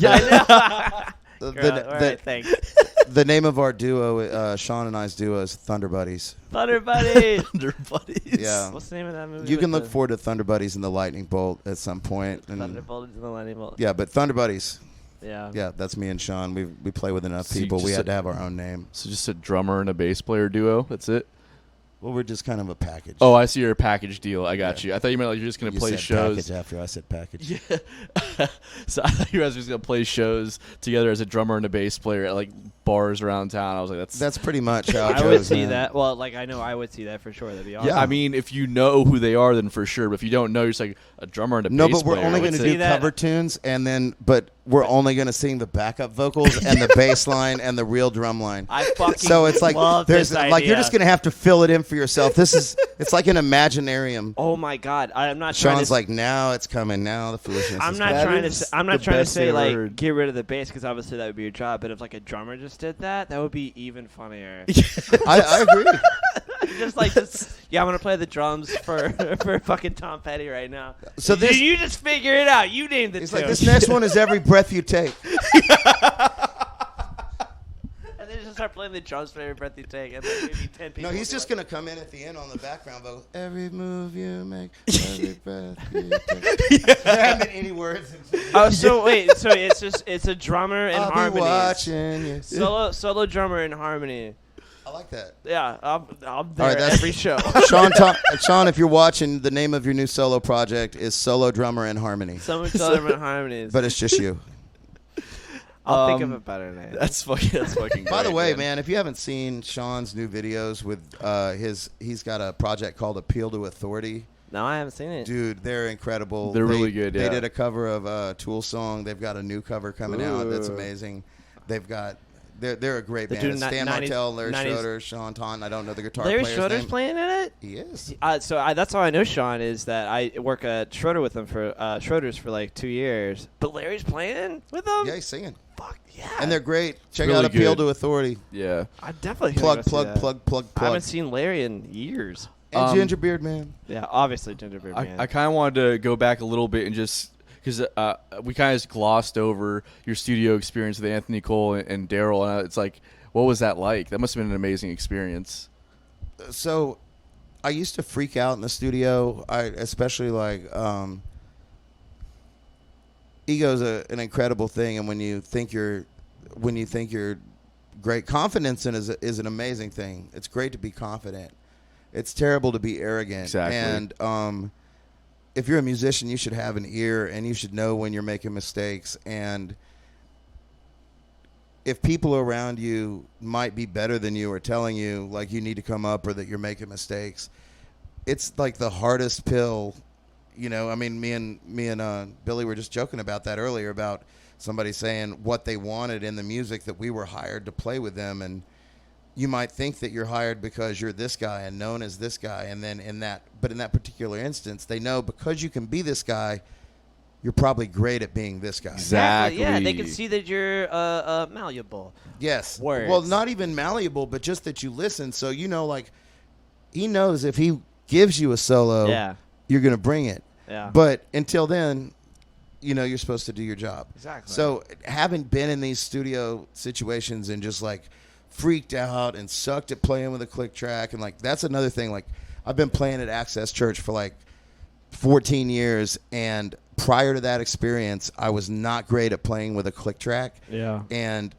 The, All right, thanks. the name of our duo, Sean and I's duo, is Thunder Buddies. Thunder Buddies. Thunder Buddies. Yeah. What's the name of that movie? You can look forward to Thunder Buddies and the Lightning Bolt at some point. And Thunderbolt and the Lightning Bolt. yeah, but Thunder Buddies. Yeah. Yeah, that's me and Sean. We play with enough So you people. We just had to have our own name. So just a drummer and a bass player duo. That's it. Well, we're just kind of a package. Oh, I see your package deal. I got you. I thought you meant like you're just gonna You play said shows. package after I said package. Yeah. So I thought you guys were just gonna play shows together as a drummer and a bass player at like bars around town. I was like, That's pretty much how it I goes, would see man. that. Well, like I know I would see that for sure. That'd be awesome. Yeah. I mean, if you know who they are, then for sure. But if you don't know, you're just like a drummer and a No, bass but we're player. only What's going to it? do that? cover tunes, but we're only going to sing the backup vocals and the bass line and the real drum line. I fucking So it's like love there's this like you're idea. just going to have to fill it in for yourself. It's like an imaginarium. Oh my God! I'm not trying Sean's to. like, now it's coming. Now the foolishness. I'm is not coming. trying to. is I'm not the trying to best say thing I've like heard. get rid of the bass because obviously that would be your job. But if like a drummer just did that, that would be even funnier. I agree. I'm gonna play the drums for fucking Tom Petty right now. So this- you just figure it out. You named the It's tune. like this next one is Every Breath You Take. And then just start playing the drums for every breath you take, and like maybe 10 people. No, he's will be just like, gonna come in at the end on the background vocal. Every move you make, every breath you take. There haven't been any words. Oh, so wait, so it's a drummer in I'll be harmony. watching you. Solo drummer in harmony. I like that. Yeah, I'm there All right, that's- every show. Sean, if you're watching, the name of your new solo project is Solo Drummer in Harmony. Someone drummer in harmonies. But it's just you. I'll think of a better name. That's fucking. By the great, way, man, if you haven't seen Sean's new videos with he's got a project called Appeal to Authority. No, I haven't seen it. Dude, they're incredible. They're really good, They yeah. did a cover of a Tool song. They've got a new cover coming out that's Ooh. amazing. They've got they're a great They band. do It's ni- Stan 90s Martell, Larry 90s Schroeder, Sean Taunton. I don't know the guitar Larry player's Schroeder's name. playing in it. He is. That's how I know Sean is that I work at Schroeder with him for Schroeder's for like 2 years. But Larry's playing with them. Yeah, he's singing. Fuck yeah. And they're great. Check really out Appeal good. to Authority. Yeah. I definitely Plug, gotta go see that. plug. I haven't seen Larry in years. And Gingerbeard Man. Yeah, obviously Gingerbeard Man. I kind of wanted to go back a little bit and just because we kind of just glossed over your studio experience with Anthony Cole and Daryl, and it's like, what was that like? That must have been an amazing experience. So I used to freak out in the studio. Especially like ego's an incredible thing, and when you think you're great, confidence is an amazing thing. It's great to be confident. It's terrible to be arrogant. Exactly. And if you're a musician, you should have an ear, and you should know when you're making mistakes. And if people around you might be better than you or telling you like you need to come up or that you're making mistakes, it's like the hardest pill. You know, I mean, me and Billy were just joking about that earlier, about somebody saying what they wanted in the music that we were hired to play with them. And you might think that you're hired because you're this guy and known as this guy, and then in that particular instance, they know because you can be this guy, you're probably great at being this guy. Exactly. Yeah, they can see that you're malleable. Yes. Words. Well, not even malleable, but just that you listen. So, you know, like, he knows if he gives you a solo, you're going to bring it. Yeah. But until then, you know, you're supposed to do your job. Exactly. So having been in these studio situations and just, like, freaked out and sucked at playing with a click track, and, like, that's another thing. Like, I've been playing at Access Church for, like, 14 years, and prior to that experience, I was not great at playing with a click track. Yeah. And,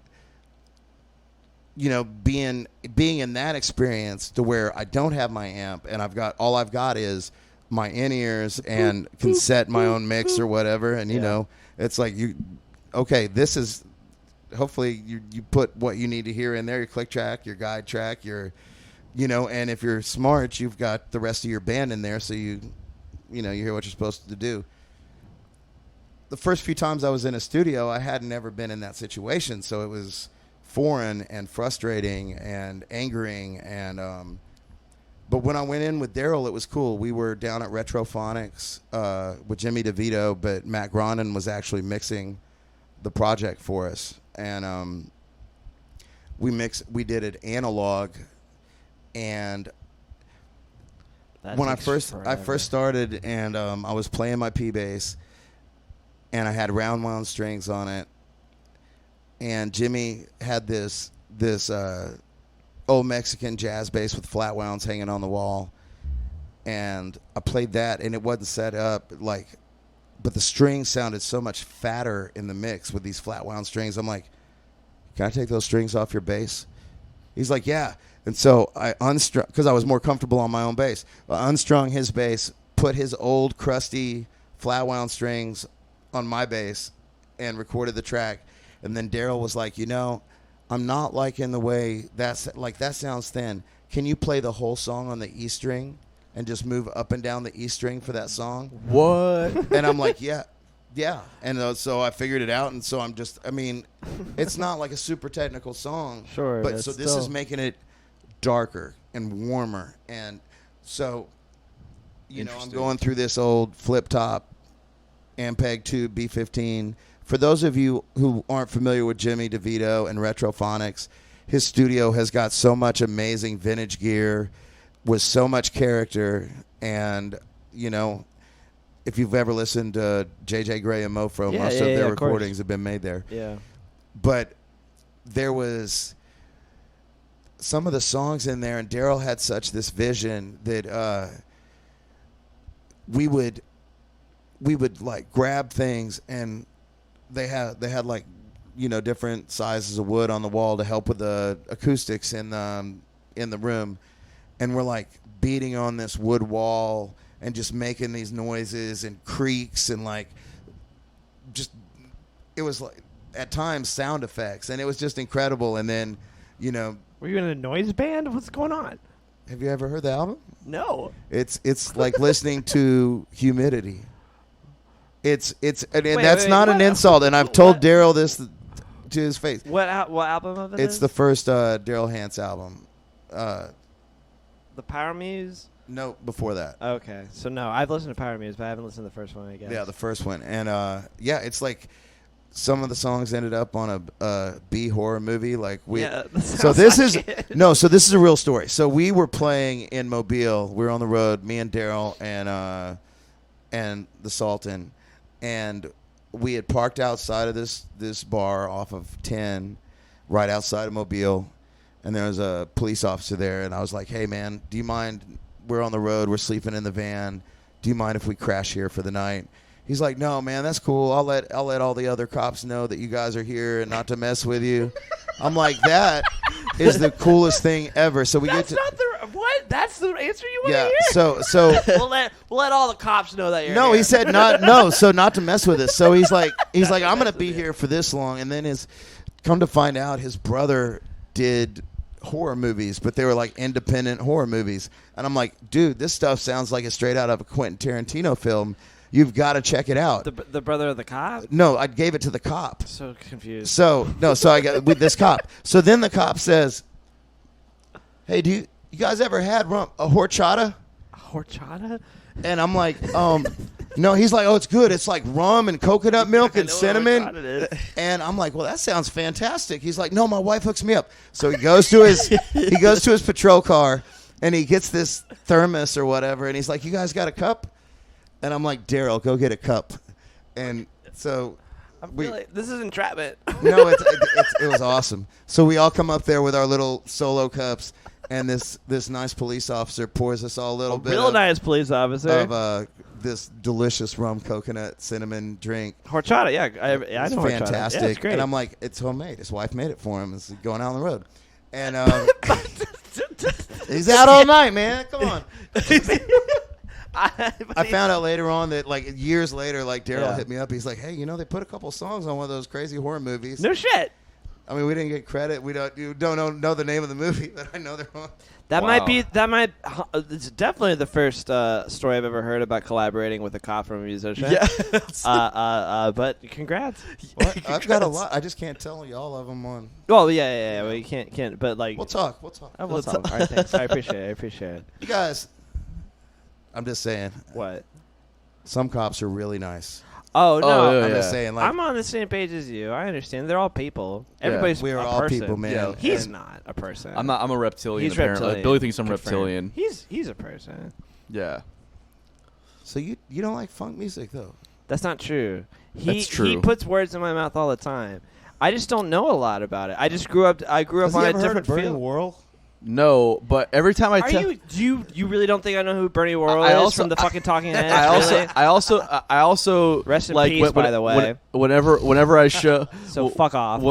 you know, being in that experience to where I don't have my amp and all I've got is my in-ears and can set my own mix or whatever. And, you know, it's like this is, hopefully you put what you need to hear in there, your click track, your guide track, you know, and if you're smart, you've got the rest of your band in there. So you hear what you're supposed to do. The first few times I was in a studio, I had never been in that situation. So it was foreign and frustrating and angering. And, but when I went in with Daryl, it was cool. We were down at Retrophonics with Jimmy DeVito, but Matt Grondin was actually mixing the project for us. And we did it analog. And when I first started, and I was playing my P bass, and I had round wound strings on it, and Jimmy had this old Mexican jazz bass with flat wounds hanging on the wall, and I played that, and it wasn't set up but the strings sounded so much fatter in the mix with these flat wound strings. I'm like, can I take those strings off your bass? He's like, yeah. And so I unstrung, because I was more comfortable on my own bass. I unstrung his bass, put his old crusty flat wound strings on my bass, and recorded the track. And then Daryl was like, you know, I'm not liking the way that sounds thin. Can you play the whole song on the E string and just move up and down the E string for that song? What? And I'm like, yeah. And so I figured it out. And so it's not like a super technical song. Sure. But so this is making it darker and warmer. And so, you know, I'm going through this old flip top Ampeg 2 B15. For those of you who aren't familiar with Jimmy DeVito and Retrophonics, his studio has got so much amazing vintage gear with so much character. And, you know, if you've ever listened to J.J. Gray and Mofro, most of their recordings have been made there. Yeah. But there was some of the songs in there, and Daryl had such this vision that we would like grab things, and they had like, you know, different sizes of wood on the wall to help with the acoustics in the room, and we're like beating on this wood wall and just making these noises and creaks, and like just, it was like at times sound effects, and it was just incredible. And then, you know, were you in a noise band? What's going on? Have you ever heard the album? No. It's like listening to Humidity. It's that's not an insult, and I've told Daryl this to his face. What album of it? It's the first Daryl Hance album. The Power Muse? No, before that. Okay, so no, I've listened to Power Muse, but I haven't listened to the first one, I guess. Yeah, the first one, and it's like some of the songs ended up on a B horror movie. Like so this is So this is a real story. So we were playing in Mobile. We were on the road, me and Daryl and the Sultan, and we had parked outside of this bar off of 10, right outside of Mobile, and there was a police officer there, and I was like, hey, man, do you mind? We're on the road. We're sleeping in the van. Do you mind if we crash here for the night? He's like, no, man, that's cool. I'll let all the other cops know that you guys are here and not to mess with you. I'm like, that is the coolest thing ever. So we That's get to not the what? That's the answer you want to yeah. hear. So we'll let all the cops know that you're no, here. he said not to mess with us. So he's like I'm gonna be here for this long, and then come to find out his brother did horror movies, but they were like independent horror movies, and I'm like, dude, this stuff sounds like it's straight out of a Quentin Tarantino film. You've got to check it out. The brother of the cop? No, I gave it to the cop. So confused. So I got with this cop. So then the cop says, "Hey, do you guys ever had a horchata?" Horchata? And I'm like, no. He's like, oh, it's good. It's like rum and coconut milk and cinnamon. And I'm like, well, that sounds fantastic. He's like, no, my wife hooks me up. So he goes to his patrol car, and he gets this thermos or whatever, and he's like, you guys got a cup? And I'm like, Daryl, go get a cup. And so this is entrapment. no, it was awesome. So we all come up there with our little solo cups, and this nice police officer pours us all a little bit Real nice police officer. of this delicious rum coconut cinnamon drink. Horchata, yeah. I It's know horchata. fantastic. Yeah, it's great. And I'm like, it's homemade. His wife made it for him. It's going out on the road. And he's out all night, man. Come on. I found out later on that, like, years later, like, Daryl hit me up. He's like, hey, they put a couple songs on one of those crazy horror movies. No shit. I mean, we didn't get credit. You don't know the name of the movie, but I know they're on. It's definitely the first story I've ever heard about collaborating with a cop from a musician. Yeah. But congrats. What? I've got a lot. I just can't tell you all of them on. Well, yeah. Well, you can't. But like, We'll talk. We'll talk. All right, thanks. I appreciate it. You guys, I'm just saying. What? Some cops are really nice. Oh no, yeah, I'm just saying. Like, I'm on the same page as you. I understand. They're all people. Everybody's we are a all person. people, man. Yeah. He's And not a person. I'm a reptilian. He's apparently. reptilian. Billy thinks I'm Confirmed. reptilian. He's a person. Yeah. So you don't like funk music though? That's not true. That's true. He puts words in my mouth all the time. I just don't know a lot about it. I just grew up. I grew up Has on he a ever heard different of Burning field. World? No, but every time I Are tell. you really don't think I know who Bernie Worrell I is also- from the fucking Talking Heads? I also Rest in like peace, by the way. whenever I show So fuck off.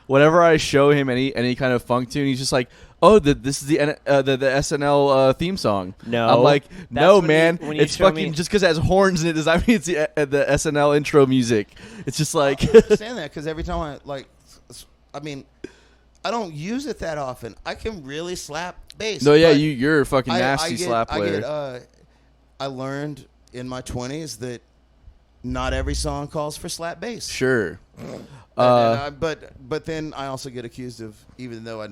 whenever I show him any kind of funk tune, he's just like, oh, this is the SNL theme song. No. I'm like, That's no, when man, you- when you it's show fucking me- just because it has horns in it does not mean it's the SNL intro music. It's just like I understand that because every time I don't use it that often. I can really slap bass. no, yeah, but you're a fucking nasty get- slap player. I learned in my 20s that not every song calls for slap bass. Sure. But then I also get accused of, even though I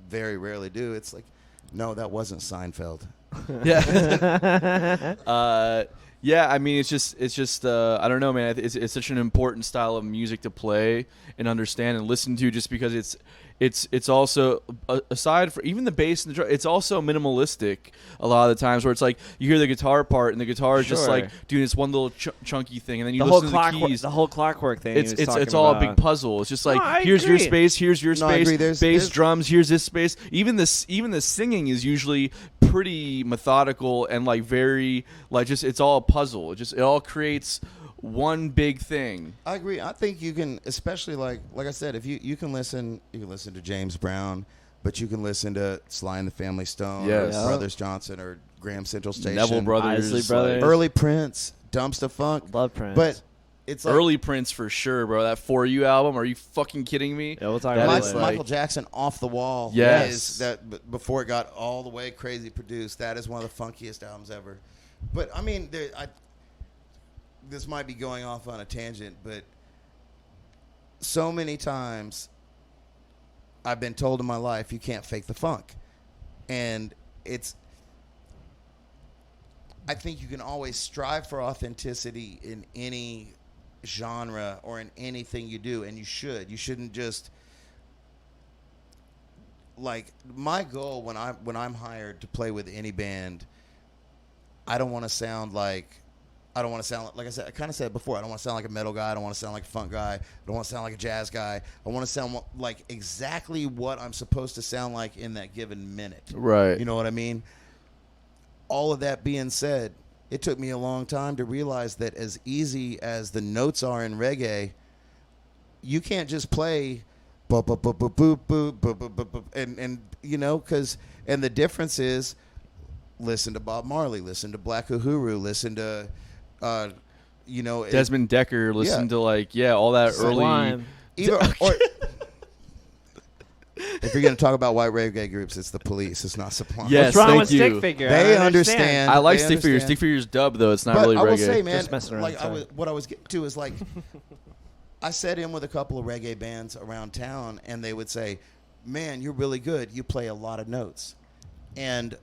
very rarely do, it's like, no, that wasn't Seinfeld. Yeah. Yeah, I mean, it's just I don't know, man. It's such an important style of music to play and understand and listen to, just because it's also, aside from even the bass and the drum, it's also minimalistic a lot of the times, where it's like you hear the guitar part and the guitar is just Sure. like doing this one little chunky thing, and then you the whole listen to the keys. the whole clockwork thing. It's all a big puzzle. It's just like, No, I here's your agree. space, here's your No, I space, agree. bass, There's- drums, here's this space. Even the singing is usually pretty methodical and like very like just, it's all a puzzle. It all creates one big thing. I agree. I think you can, especially like I said, if you can listen to James Brown, but you can listen to Sly and the Family Stone, Yes. or Brothers Johnson, or Graham Central Station, Neville Brothers, Isley Brothers. early Prince, Dumpster Funk. Love Prince. But it's like Early Prince for sure, bro. That For You album, are you fucking kidding me? Yeah, we'll talk That about is it like- Michael Jackson, Off the Wall. Yes. is before it got all the way crazy produced. That is one of the funkiest albums ever. But I mean, this might be going off on a tangent, but so many times I've been told in my life, you can't fake the funk. And I think you can always strive for authenticity in any genre or in anything you do, and you should. You shouldn't just, like, my goal when I'm hired to play with any band, I don't want to sound like I don't want to sound like I said. I kind of said before. I don't want to sound like a metal guy. I don't want to sound like a funk guy. I don't want to sound like a jazz guy. I want to sound like exactly what I'm supposed to sound like in that given minute. Right. You know what I mean? All of that being said, it took me a long time to realize that as easy as the notes are in reggae, you can't just play boop boop boop boop boop boop boop boop boop, and you know, because and the difference is, listen to Bob Marley, listen to Black Uhuru, listen to you know, Desmond Decker, listen to all that Sublime. early. or if you're going to talk about white reggae groups, it's the Police. It's not Sublime. Yes, What's wrong thank with you. Stick Figure? They I understand. I like They Stick Figures. understand. Stick Figures dub though. It's not But really I will reggae. say, man, Just messing around, like sorry. what I was getting to is like, I sat in with a couple of reggae bands around town, and they would say, "Man, you're really good. You play a lot of notes." And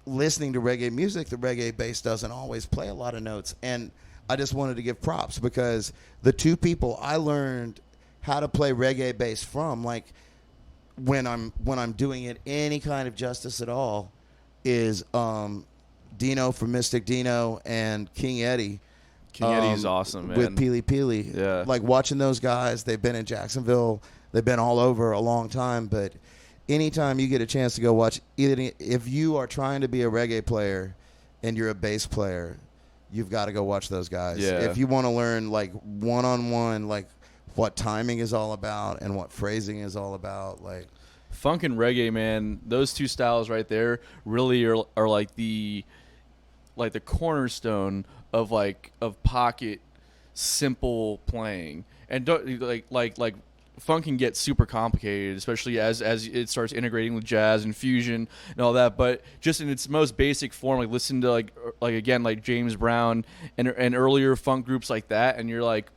listening to reggae music, the reggae bass doesn't always play a lot of notes. And I just wanted to give props because the two people I learned how to play reggae bass from, like when I'm doing it any kind of justice at all, is Dino from Mystic Dino and King Eddie. King Eddie's awesome, man. With Peely Peely. Yeah. Like watching those guys, they've been in Jacksonville. They've been all over a long time. But anytime you get a chance to go watch, if you are trying to be a reggae player and you're a bass player, you've got to go watch those guys. Yeah. If you want to learn like one-on-one, like what timing is all about and what phrasing is all about, like Funk and reggae, man, those two styles right there really are like the cornerstone of pocket simple playing. And don't like funk can get super complicated, especially as it starts integrating with jazz and fusion and all that. But just in its most basic form, like listen to like James Brown and earlier funk groups like that, and you're like,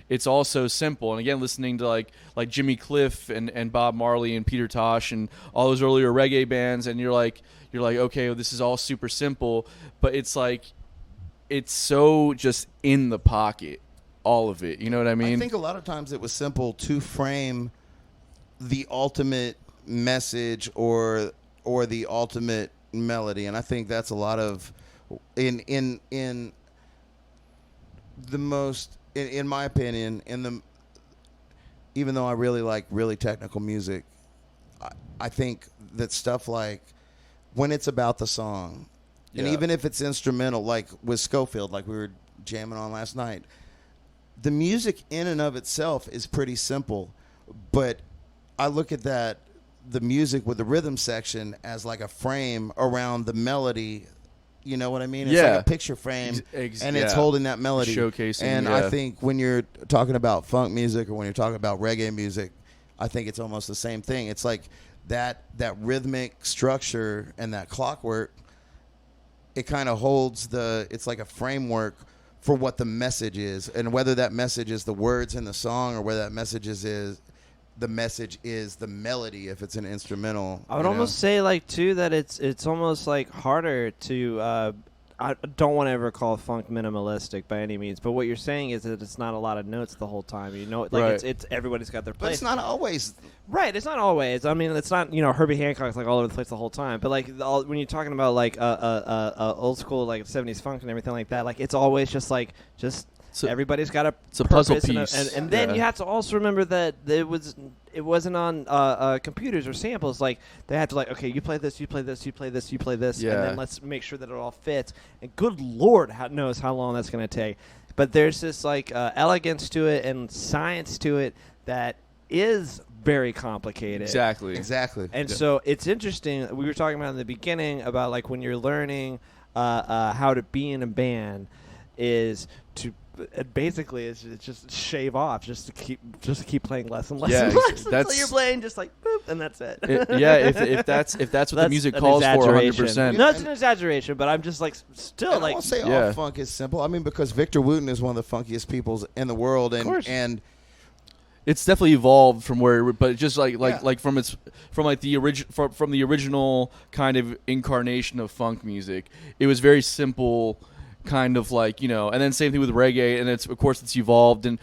it's all so simple. And again, listening to like Jimmy Cliff and Bob Marley and Peter Tosh and all those earlier reggae bands, and you're like, okay, well, this is all super simple, but it's like, it's so just in the pocket, all of it. You know what I mean? I think a lot of times it was simple to frame the ultimate message or the ultimate melody, and I think that's a lot of in the most. In my opinion, even though I really like really technical music, I think that stuff like when it's about the song, and even if it's instrumental, like with Schofield, like we were jamming on last night, the music in and of itself is pretty simple, but I look at the music with the rhythm section as like a frame around the melody. You know what I mean? It's like a picture frame, and it's holding that melody. Showcasing, and I think when you're talking about funk music or when you're talking about reggae music, I think it's almost the same thing. It's like that rhythmic structure and that clockwork, it kind of holds it's like a framework for what the message is. And whether that message is the words in the song or whether that message is the message is the melody if it's an instrumental. I would almost say like too that it's almost like harder to I don't want to ever call funk minimalistic by any means, but what you're saying is that it's not a lot of notes the whole time. You know, like right. it's everybody's got their place. But it's not always right. It's not always. I mean, it's not Herbie Hancock's like all over the place the whole time. But like when you're talking about like old school like 70s funk and everything like that, like it's always just so everybody's got it's a puzzle piece, and then you have to also remember that it wasn't on computers or samples. Like they had to okay, you play this, you play this, you play this, you play this, and then let's make sure that it all fits. And good Lord knows how long that's going to take. But there's this elegance to it and science to it that is very complicated. Exactly. And so it's interesting. We were talking about in the beginning about like when you're learning how to be in a band is to basically it's just shave off just to keep playing less and less and less until you're playing just like boop and that's it. If that's what the music calls for 100%. No, it's an exaggeration, but I'm just like still and I won't say all funk is simple. I mean, because Victor Wooten is one of the funkiest people in the world, and it's definitely evolved from where, but just like from the original kind of incarnation of funk music, it was very simple. Kind of and then same thing with reggae, and it's evolved and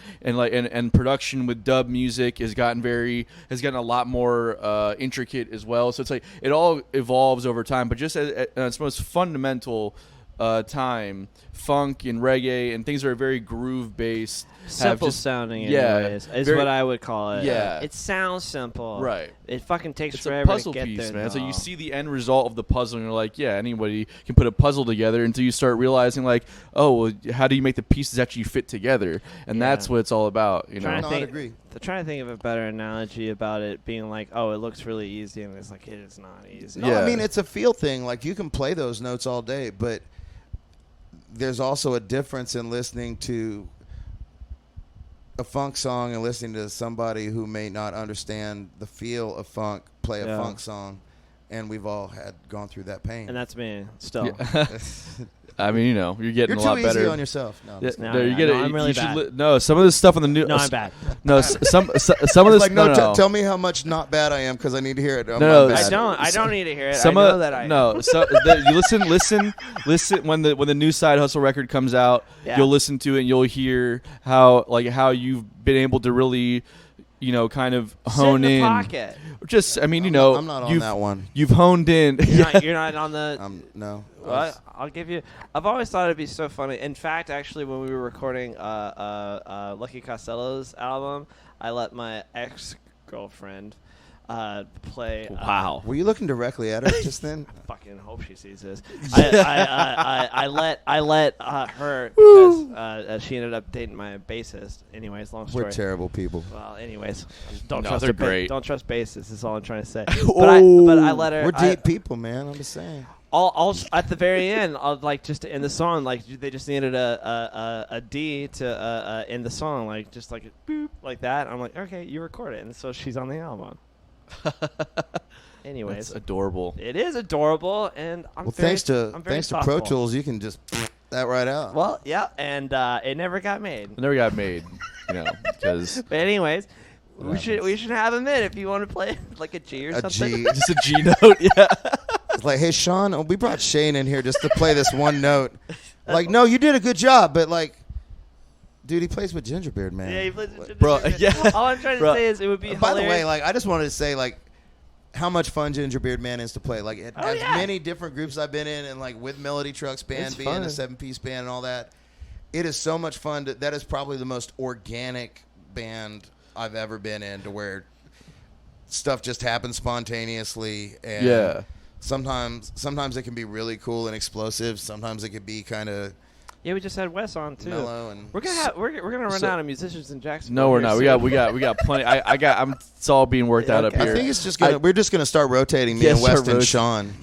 production with dub music has gotten a lot more intricate as well. So it's like it all evolves over time, but just at its most fundamental time, funk and reggae, and things that are very groove based. Simple sounding, yeah, anyways, is very- what I would call it. Yeah. It sounds simple. Right. It fucking takes It's forever a puzzle to get piece, there. man. So though. you see the end result of the puzzle, and you're like, yeah, anybody can put a puzzle together until you start realizing, like, oh, well, how do you make the pieces actually fit together? And Yeah. that's what it's all about, you know? Trying No, to I'd think, agree. trying to think of a better analogy about it being like, oh, it looks really easy, and it's like, it is not easy. No, Yeah. I mean, it's a feel thing. Like, you can play those notes all day, but there's also a difference in listening to a funk song and listening to somebody who may not understand the feel of funk play a Yeah. funk song. And we've all gone through that pain. And that's me still. Yeah. I mean, you know, you're getting You're a lot too better. easy on yourself. No, I'm Yeah, just No, no, you yeah, get no, it. I'm really you should bad. no, some of this stuff on the new. No, I'm bad. No, some of It's this. like, no, no. tell me how much not bad I am because I need to hear it. I'm No, bad. I don't need to hear it. Some I know of that I no. So you listen when the new Side Hustle record comes out. Yeah. You'll listen to it and you'll hear how you've been able to really, kind of hone Sit in in. the pocket. Just, I mean, I'm not on you've, that one. You've honed in. You're not on the. No. Well, I'll give you. I've always thought it'd be so funny. In fact, actually, when we were recording Lucky Costello's album, I let my ex-girlfriend play. Wow. Were you looking directly at her just then? I fucking hope she sees this. I let her because she ended up dating my bassist. Anyways, long story. We're terrible people. Well, anyways, don't No, trust they're her great. Don't trust bassists. Is all I'm trying to say. Oh. But I let her. We're deep people, man. I'm just saying. I'll at the very end, I'll like just to end the song, like they just needed a D to end the song, like just like a boop like that. I'm like, okay, you record it, and so she's on the album. Anyways, That's adorable. it is adorable, and I'm Well, very, thanks to I'm very Pro thoughtful. Tools, you can just that right out. Well, yeah, and it never got made. It never got made, because But anyways, we happens. should have him in if you want to play like a G or A something. G. just a G note. Yeah. It's like, hey, Sean, we brought Shane in here just to play this one note. Like, no, you did a good job, but like, dude, he plays with Gingerbeard Man. Yeah, he plays with Bro, Gingerbeard. yeah. All I'm trying to Bro. say is it would be By the hilarious. way, like, I just wanted to say, like, how much fun Gingerbeard Man is to play. Like, as yeah. many different groups I've been in, and like with Melody Trucks Band It's being fun. a 7-piece band and all that, it is so much fun. That is probably the most organic band I've ever been in, to where stuff just happens spontaneously. And Yeah. Sometimes it can be really cool and explosive. Sometimes it could be kind of Yeah, we just had Wes on too. mellow and We're gonna run So- out of musicians in Jacksonville. No, we're here not. soon. We got plenty. It's all being worked out up Okay. here. I think it's just we're just gonna start rotating me Yeah, and start West and rotating. Sean.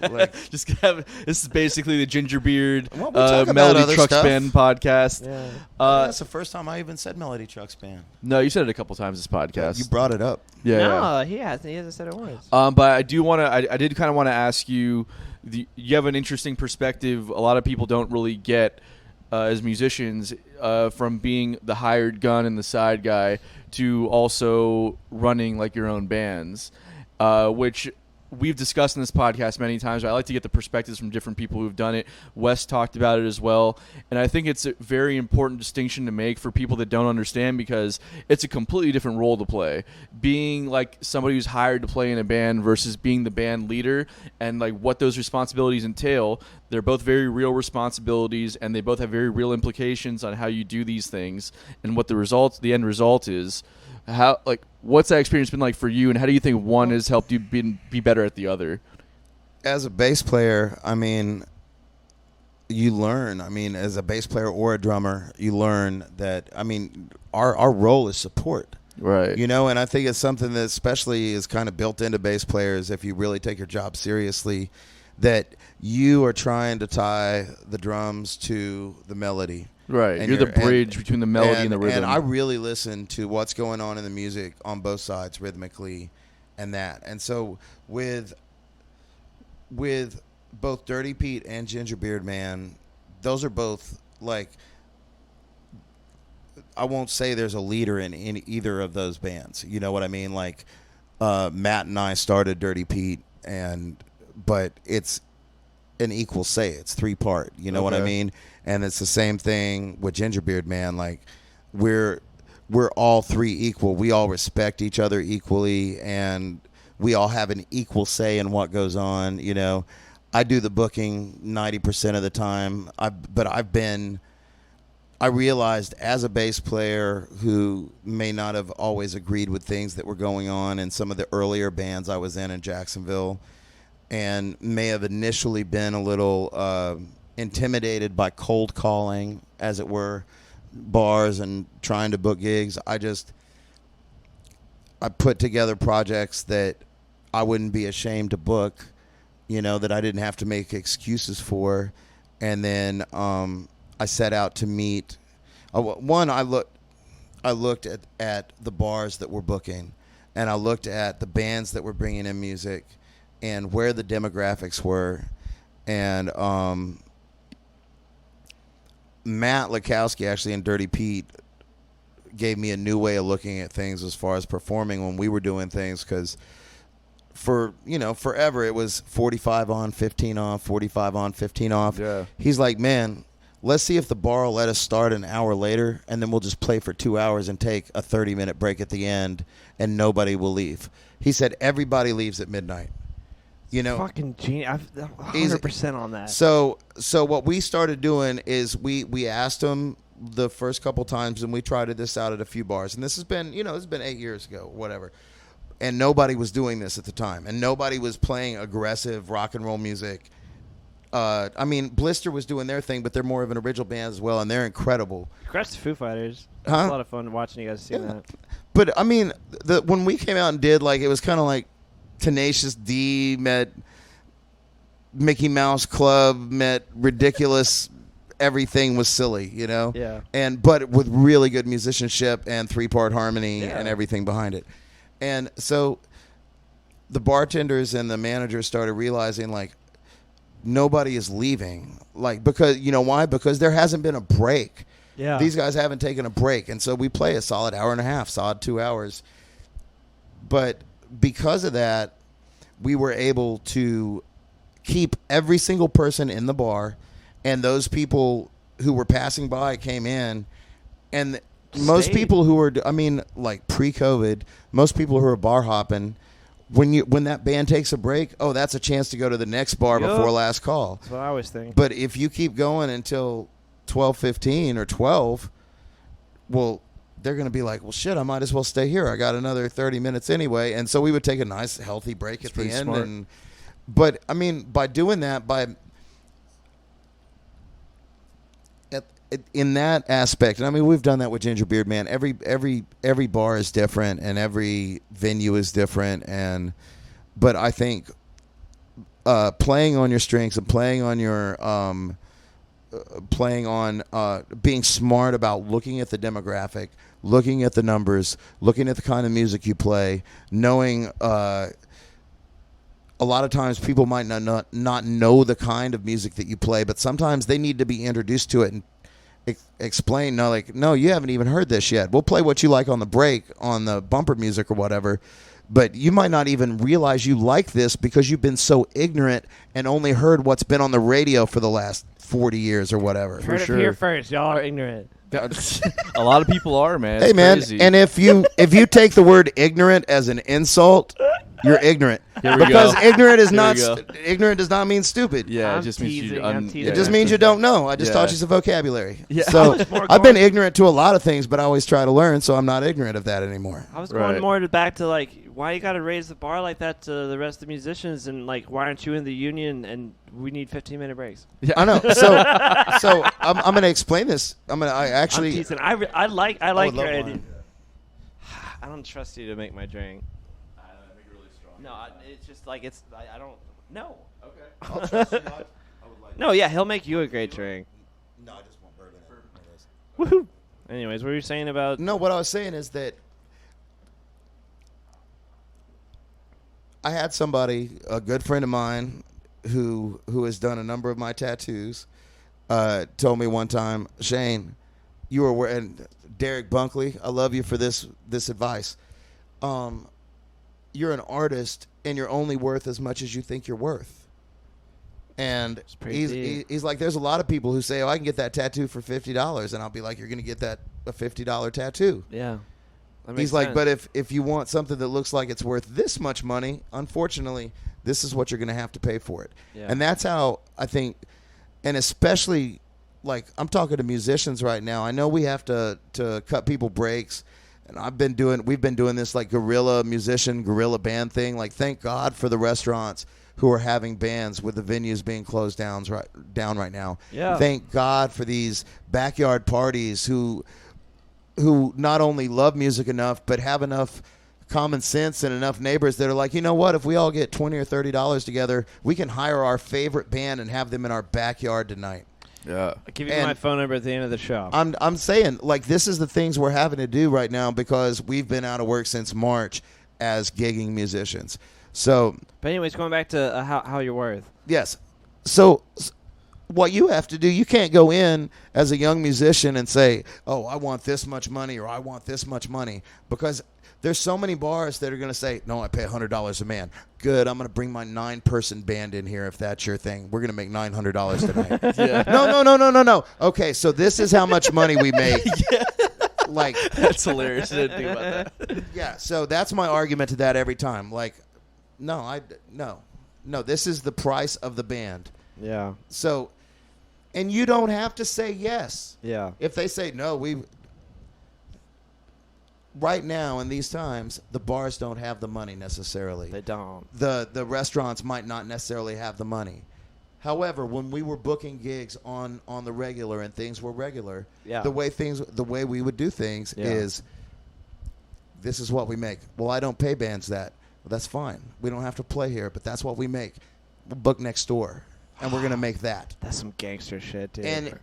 Yeah, Like- just have, this is basically the Gingerbeard Well, we talk about Melody other Trucks stuff. Band podcast. Yeah. That's the first time I even said Melody Trucks Band. No, you said it a couple times this podcast. You brought it up. yeah. No, he hasn't. He hasn't said it once. But I do want to. I did kind of want to ask you. You have an interesting perspective. A lot of people don't really get as musicians from being the hired gun and the side guy to also running like your own bands, which we've discussed in this podcast many times. I like to get the perspectives from different people who've done it. Wes talked about it as well. And I think it's a very important distinction to make for people that don't understand, because it's a completely different role to play. Being like somebody who's hired to play in a band versus being the band leader, and like what those responsibilities entail. They're both very real responsibilities, and they both have very real implications on how you do these things and what the end result is. What's that experience been like for you, and how do you think one has helped you be better at the other? As a bass player, I mean, you learn. I mean, as a bass player or a drummer, you learn that. I mean, our role is support. Right. You know, and I think it's something that especially is kind of built into bass players, if you really take your job seriously, that you are trying to tie the drums to the melody. Right. And You're the bridge between the melody and the rhythm. And I really listen to what's going on in the music on both sides rhythmically and that. And so with both Dirty Pete and Gingerbeard Man, those are both like, I won't say there's a leader in either of those bands. You know what I mean? Like Matt and I started Dirty Pete, but it's an equal say. It's 3-part. You know what I Okay. mean? And it's the same thing with Gingerbeard Man. Like we're all three equal. We all respect each other equally, and we all have an equal say in what goes on. You know, I do the booking 90% of the time. I realized as a bass player who may not have always agreed with things that were going on in some of the earlier bands I was in Jacksonville, and may have initially been a little intimidated by cold calling, as it were, bars and trying to book gigs. I put together projects that I wouldn't be ashamed to book, that I didn't have to make excuses for. And then I set out to meet. I looked at the bars that were booking, and I looked at the bands that were bringing in music, and where the demographics were, and Matt Lakowski actually in Dirty Pete gave me a new way of looking at things as far as performing when we were doing things, because forever it was 45 on, 15 off, 45 on, 15 off. Yeah. He's like, man, let's see if the bar will let us start an hour later, and then we'll just play for 2 hours and take a 30-minute break at the end, and nobody will leave. He said everybody leaves at midnight. Fucking genius. I'm 100% on that. So what we started doing is we asked him the first couple times, and we tried this out at a few bars. And this has been, this has been 8 years ago, whatever. And nobody was doing this at the time. And nobody was playing aggressive rock and roll music. Blister was doing their thing, but they're more of an original band as well, and they're incredible. Congrats to Foo Fighters. Huh? It's a lot of fun watching you guys sing that. But, when we came out and did, it was kind of like Tenacious D met Mickey Mouse Club met Ridiculous. Everything was silly, Yeah. But with really good musicianship and 3-part harmony and everything behind it. And so the bartenders and the managers started realizing, nobody is leaving. Because, why? Because there hasn't been a break. Yeah. These guys haven't taken a break. And so we play a solid hour and a half, solid 2 hours. But because of that, we were able to keep every single person in the bar, and those people who were passing by came in, and most people who were, pre-COVID, most people who are bar hopping, when that band takes a break, that's a chance to go to the next bar before last call. That's what I always think. But if you keep going until 12:15 or 12, well, they're going to be like, well, shit, I might as well stay here. I got another 30 minutes anyway. And so we would take a nice, healthy break at the end. Smart. But by doing that, in that aspect, and we've done that with Gingerbeard Man. Every bar is different, and every venue is different. But I think playing on your strengths and playing on being smart about looking at the demographic, looking at the numbers, looking at the kind of music you play, knowing a lot of times people might not know the kind of music that you play, but sometimes they need to be introduced to it and explain. No, you haven't even heard this yet. We'll play what you like on the break, on the bumper music or whatever, but you might not even realize you like this because you've been so ignorant and only heard what's been on the radio for the last 40 years or whatever. Heard it here first. Y'all are ignorant. A lot of people are, man. Hey, man, crazy. and if you take the word ignorant as an insult, you're ignorant. Here we because go. ignorant is Here not we go. ignorant does not mean stupid. Yeah, I'm it just means you. teasing, I'm teasing. It just means you don't know. I just Yeah. taught you some vocabulary. Yeah. So more I've been going- ignorant to a lot of things, but I always try to learn, so I'm not ignorant of that anymore. I was Right. going more back to why you got to raise the bar like that to the rest of the musicians, and why aren't you in the union and we need 15-minute breaks? Yeah. I know. So I'm going to explain this. I I'm actually. teasing. I like would your love idea. one. I don't trust you to make my drink. Make it really strong. No, it's just I don't. No. Okay. I'll trust you. I would like. No, yeah, he'll make you a great drink. No, I just want bourbon. Woohoo. Anyways, what were you saying about? No, what I was saying is that I had somebody, a good friend of mine, who has done a number of my tattoos, told me one time, Shane, you were wearing Derek Bunkley. I love you for this advice. You're an artist, and you're only worth as much as you think you're worth. And he's like, there's a lot of people who say, I can get that tattoo for $50, and I'll be like, you're going to get a $50 tattoo. Yeah. He's like, but if you want something that looks like it's worth this much money, unfortunately, This is what you're going to have to pay for it. Yeah. And that's how I think, and especially, like, I'm talking to musicians right now. I know we have to cut people breaks, and we've been doing this like guerrilla band thing. Like, thank God for the restaurants who are having bands with the venues being closed down right now. Yeah. Thank God for these backyard parties who not only love music enough, but have enough common sense and enough neighbors that are like, you know what, if we all get $20 or $30 together, we can hire our favorite band and have them in our backyard tonight. Yeah. I'll give you my phone number at the end of the show. I'm saying, like, this is the things we're having to do right now because we've been out of work since March as gigging musicians. So, but anyways, going back to how you're worth. Yes. So what you have to do, you can't go in as a young musician and say, oh, I want this much money or I want this much money, because there's so many bars that are going to say, no, I pay $100 a man. Good, I'm going to bring my 9-person band in here if that's your thing. We're going to make $900 tonight. Yeah. No. Okay, so this is how much money we make. Yeah. Like, that's hilarious. I didn't think about that. Yeah, so that's my argument to that every time. Like, no, this is the price of the band. Yeah. So, and you don't have to say yes. Yeah. If they say no, right now in these times, the bars don't have the money necessarily. They don't. The restaurants might not necessarily have the money. However, when we were booking gigs on the regular and things were regular, yeah. the way we would do things is, this is what we make. Well, I don't pay bands that. Well, that's fine. We don't have to play here, but that's what we make. We'll book next door, and we're gonna make that. That's some gangster shit, dude. And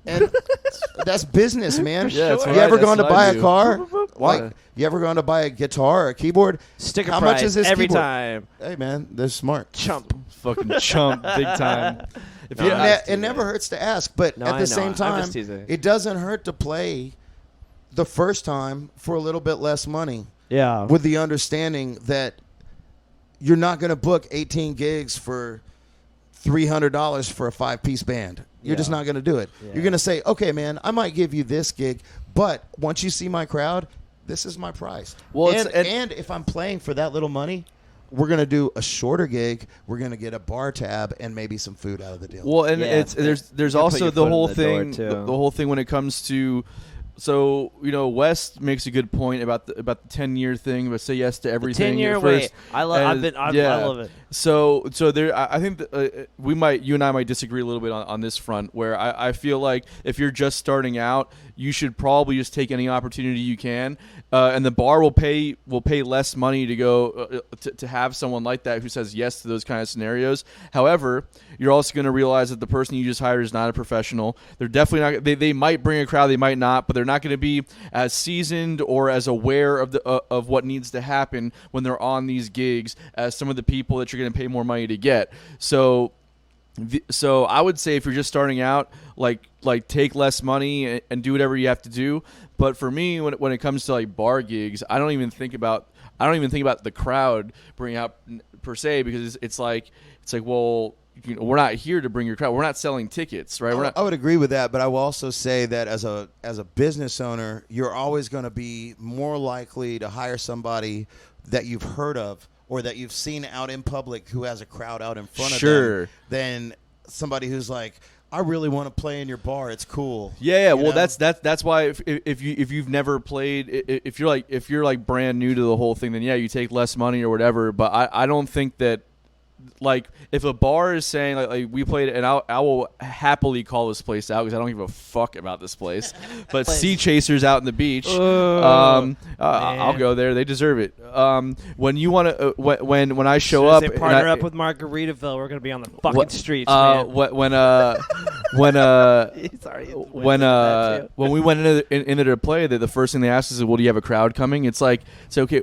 that's business, man. Yeah, that's you right. ever That's gone to what I buy a do. car? Like, you ever gone to buy a guitar or a keyboard? Sticker How price much is this every keyboard? time. Hey, man, they're smart. Chump. Fucking chump, big time. If No, you, It never hurts to ask, but No, at I the know. same I'm time, just teasing. it doesn't hurt to play the first time for a little bit less money, Yeah. with the understanding that you're not going to book 18 gigs for $300 for a 5-piece band. You're just not going to do it. Yeah. You're going to say, okay, man, I might give you this gig, but once you see my crowd, this is my price. Well, and if I'm playing for that little money, we're going to do a shorter gig. We're going to get a bar tab and maybe some food out of the deal. well, and Yeah, there's you put also your the foot in whole the door, thing, too. the whole thing when it comes to. So, West makes a good point about the 10-year thing, but say yes to everything. 10-year at first. wait. I love it. So there, I think that, you and I might disagree a little bit on this front, where I feel like if you're just starting out, you should probably just take any opportunity you can, and the bar will pay less money to go to have someone like that who says yes to those kind of scenarios. However, you're also going to realize that the person you just hired is not a professional. They're definitely not. They might bring a crowd, they might not, but they're not going to be as seasoned or as aware of what needs to happen when they're on these gigs as some of the people that you're going to pay more money to get. So I would say if you're just starting out, like take less money and do whatever you have to do. But for me, when it comes to like bar gigs, I don't even think about the crowd bringing out per se, because it's like well, we're not here to bring your crowd. We're not selling tickets, right? I would agree with that, but I will also say that as a business owner, you're always going to be more likely to hire somebody that you've heard of or that you've seen out in public who has a crowd out in front of them than somebody who's like, I really want to play in your bar. It's cool. Yeah. Well, know? that's why if you've never played, if you're like brand new to the whole thing, then yeah, you take less money or whatever. But I don't think that, like, if a bar is saying like we played, and I will happily call this place out because I don't give a fuck about this place. But Sea Chasers out in the beach, I'll go there. They deserve it. When you want to, when I show up, they partner up with Margaritaville, we're gonna be on the fucking streets, man. When we went into to play, the first thing they asked is, "Well, do you have a crowd coming?" It's okay.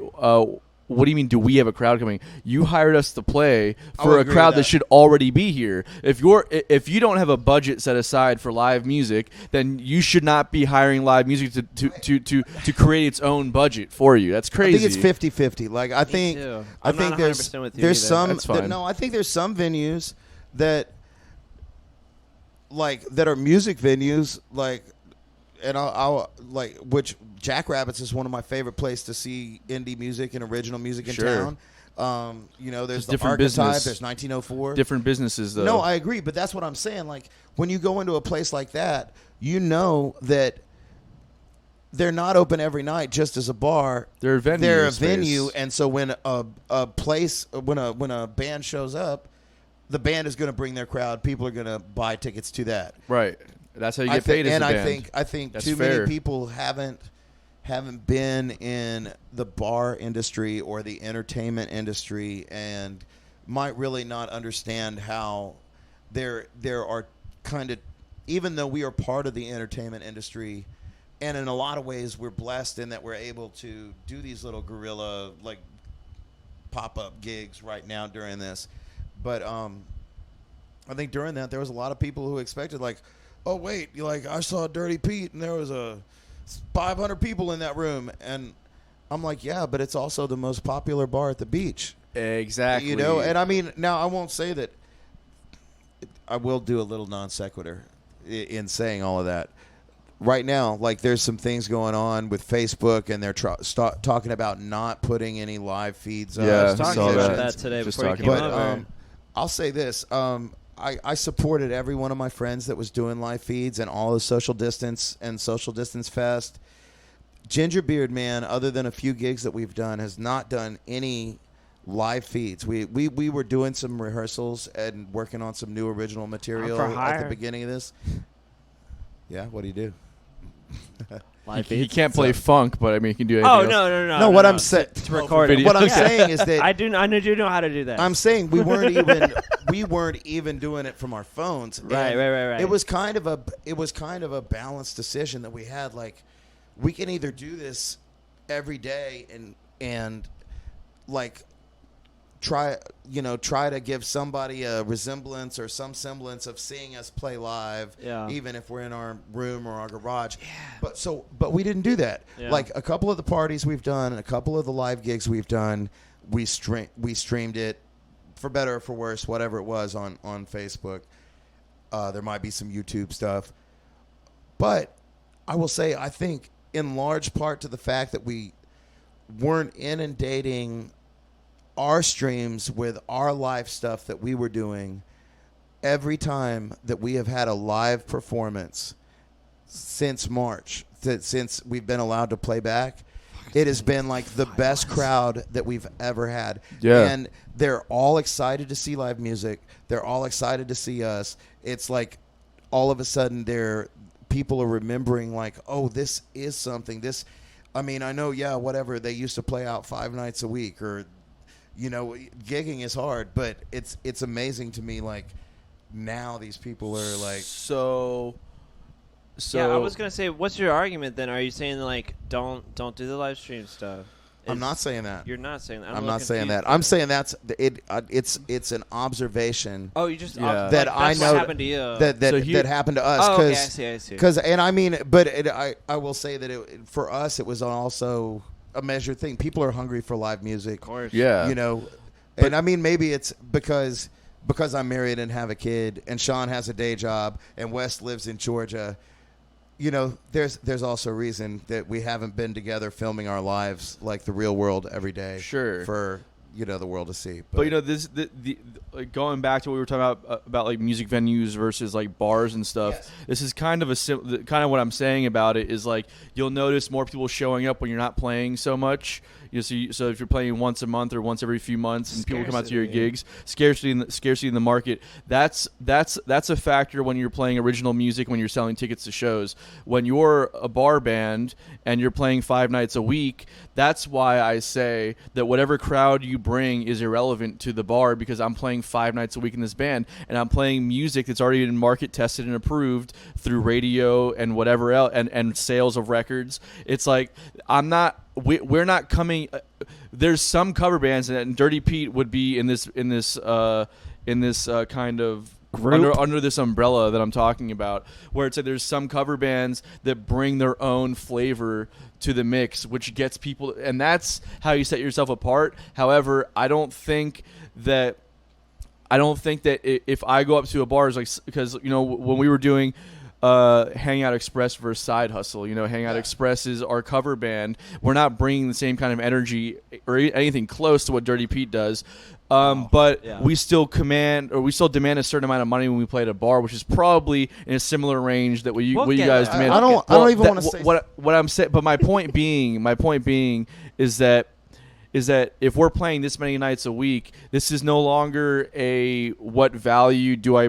What do you mean, do we have a crowd coming? You hired us to play for a crowd that should already be here. If you don't have a budget set aside for live music, then you should not be hiring live music to create its own budget for you. That's crazy. I think it's 50-50. Like, I think there's some That's fine. I think there's some venues that are music venues, like, and I'll which Jackrabbits is one of my favorite places to see indie music and original music in town. There's the different Archetype. business. There's 1904. Different businesses, though. No, I agree, but that's what I'm saying. Like when you go into a place like that, you know that they're not open every night just as a bar. They're a venue. They're a space. venue, and so when when a band shows up, the band is going to bring their crowd. People are going to buy tickets to that. Right. That's how you get paid as a band. I think That's too fair. many people haven't been in the bar industry or the entertainment industry and might really not understand how there are kind of, even though we are part of the entertainment industry, and in a lot of ways we're blessed in that we're able to do these little guerrilla like pop-up gigs right now during this. But I think during that there was a lot of people who expected like, oh wait, I saw Dirty Pete and there was 500 people in that room, and I'm like, yeah, but it's also the most popular bar at the beach. Exactly. And I mean, now I won't say that. I will do a little non sequitur in saying all of that. Right now, there's some things going on with Facebook, and they're talking about not putting any live feeds up. Yeah, I was talking saw about that. that today Just before you talking came about over. But I'll say this. I supported every one of my friends that was doing live feeds and all the social distance fest. Gingerbeard Man, other than a few gigs that we've done, has not done any live feeds. We were doing some rehearsals and working on some new original material For at the hire. beginning of this. Yeah, what do you do? He can't play funk, but I mean, he can do anything Oh else. no! No, what I'm saying, to record it. video. what I'm Okay. saying is that I do know how to do that. I'm saying we weren't even doing it from our phones. Right. It was kind of a balanced decision that we had. Like, we can either do this every day and try to give somebody a resemblance or some semblance of seeing us play live, even if we're in our room or our garage. Yeah. But we didn't do that. Yeah. Like a couple of the parties we've done, and a couple of the live gigs we've done, we streamed it, for better or for worse, whatever it was, on Facebook. There might be some YouTube stuff, but I will say I think in large part to the fact that we weren't inundating our streams with our live stuff that we were doing. Every time that we have had a live performance since March, since we've been allowed to play back, it has been like the best crowd that we've ever had. Yeah. And they're all excited to see live music. They're all excited to see us. It's like all of a sudden people are remembering like, oh, this is something. I know, whatever. They used to play out 5 nights a week, or gigging is hard, but it's amazing to me. Like now, these people are like, So yeah, I was gonna say, what's your argument then? Are you saying don't do the live stream stuff? I'm not saying that. You're not saying that. I'm not saying that. I'm saying that's it. It's an observation. Oh, you just Yeah. That that's I know what happened to you. that happened to us. Oh, okay, I see. Because I will say that for us, it was also a measured thing. People are hungry for live music. Of course. Yeah. And maybe it's because I'm married and have a kid, and Sean has a day job, and Wes lives in Georgia. There's also a reason that we haven't been together filming our lives like the real world every day. Sure. For the world to see. But going back to what we were talking about like music venues versus like bars and stuff. Yes. This is kind of what I'm saying about it is like you'll notice more people showing up when you're not playing so much. So if you're playing once a month or once every few months, and people come out to your gigs, scarcity in the market. That's a factor when you're playing original music, when you're selling tickets to shows. When you're a bar band and you're playing 5 nights a week, that's why I say that whatever crowd you bring is irrelevant to the bar, because I'm playing 5 nights a week in this band, and I'm playing music that's already been market tested and approved through radio and whatever else, and sales of records. It's like we're not coming. There's some cover bands, and Dirty Pete would be in this kind of Group? under this umbrella that I'm talking about, where it's like there's some cover bands that bring their own flavor to the mix, which gets people, and that's how you set yourself apart. However, I don't think that if I go up to a bar, it's like, because when we were doing Hangout Express versus Side Hustle. Hangout Express is our cover band. We're not bringing the same kind of energy or anything close to what Dirty Pete does. But we still demand a certain amount of money when we play at a bar, which is probably in a similar range that what you guys demand. I don't even want to say what I'm saying. But my point being is that if we're playing this many nights a week, this is no longer a what value do I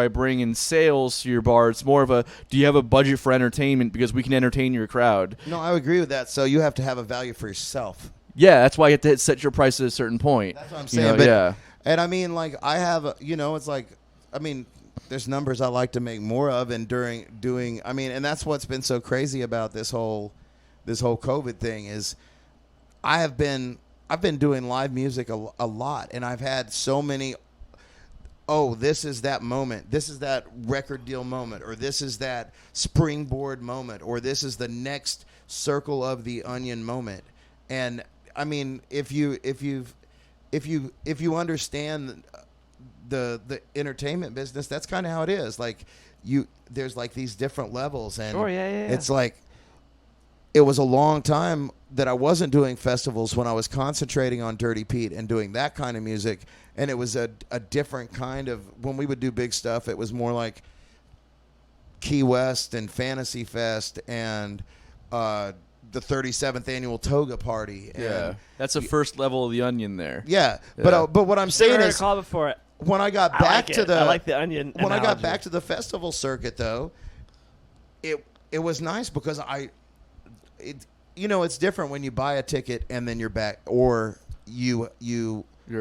bring in sales to your bar. It's more of a, do you have a budget for entertainment, because we can entertain your crowd. No, I agree with that. So you have to have a value for yourself. Yeah, that's why you have to set your price at a certain point. That's what I'm saying. And I mean, like, I have, it's like, I mean, there's numbers I like to make more of, and and that's what's been so crazy about this whole COVID thing is I've been doing live music a lot, and I've had so many, this is that moment, this is that record deal moment, or this is that springboard moment, or this is the next circle of the onion moment. And I mean, if you understand the entertainment business, that's kind of how it is. Like, there's like these different levels, and it's like, it was a long time that I wasn't doing festivals when I was concentrating on Dirty Pete and doing that kind of music. And it was a different kind of, when we would do big stuff, it was more like Key West and Fantasy Fest and the 37th annual Toga Party. And that's the first level of the onion there. Yeah. But what I'm saying is, call before it. When I got back to the, I like the onion. When I got back to the festival circuit, though, it was nice because it's different when you buy a ticket and then you're back, or you're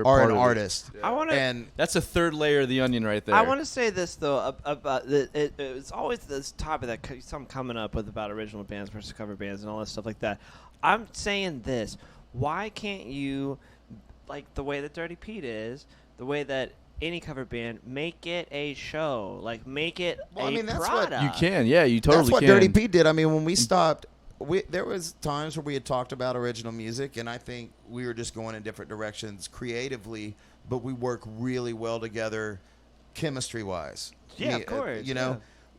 are an artist. Yeah. I want to, and that's a third layer of the onion right there. I want to say this though about it's always this topic that I'm coming up with about original bands versus cover bands and all that stuff like that. I'm saying this: why can't you, like the way that Dirty Pete is, the way that any cover band, make it a show, like make it that's product. what you can. Yeah, you totally That's what can. Dirty Pete did. I mean, when we stopped, there was times where we had talked about original music, and I think we were just going in different directions creatively, but we work really well together chemistry-wise. Yeah, of course.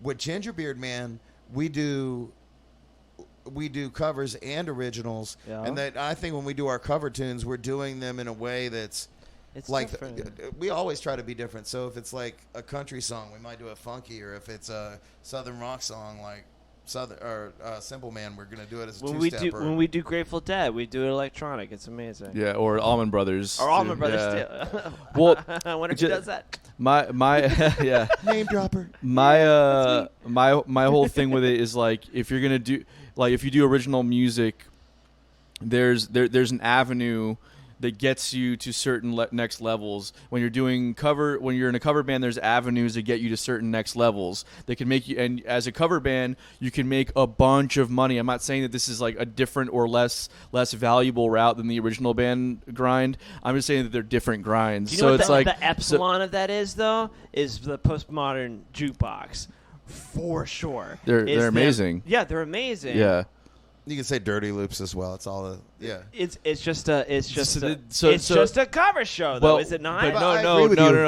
With Gingerbeard Man, we do covers and originals, and that I think when we do our cover tunes, we're doing them in a way that's like we always try to be different. So if it's like a country song, we might do it funky, or if it's a southern rock song like Southern or Simple Man, we're gonna do it as a two-step. When we do Grateful Dead, we do it electronic. It's amazing. Yeah, or Allman Brothers. Or Allman Brothers too. Well, I wonder who does that. My yeah. Name dropper. My whole thing with it is like, if you're gonna do, like, if you do original music, there's an avenue that gets you to certain next levels. When you're in a cover band, there's avenues that get you to certain next levels. They can make you, and as a cover band, you can make a bunch of money. I'm not saying that this is like a different or less valuable route than the original band grind. I'm just saying that they're different grinds. Do you know so what the epsilon of that is, though? Is the postmodern jukebox, for sure. They're amazing. They're amazing. Yeah. You can say Dirty Loops as well. It's all It's just a cover show, though, is it not? No.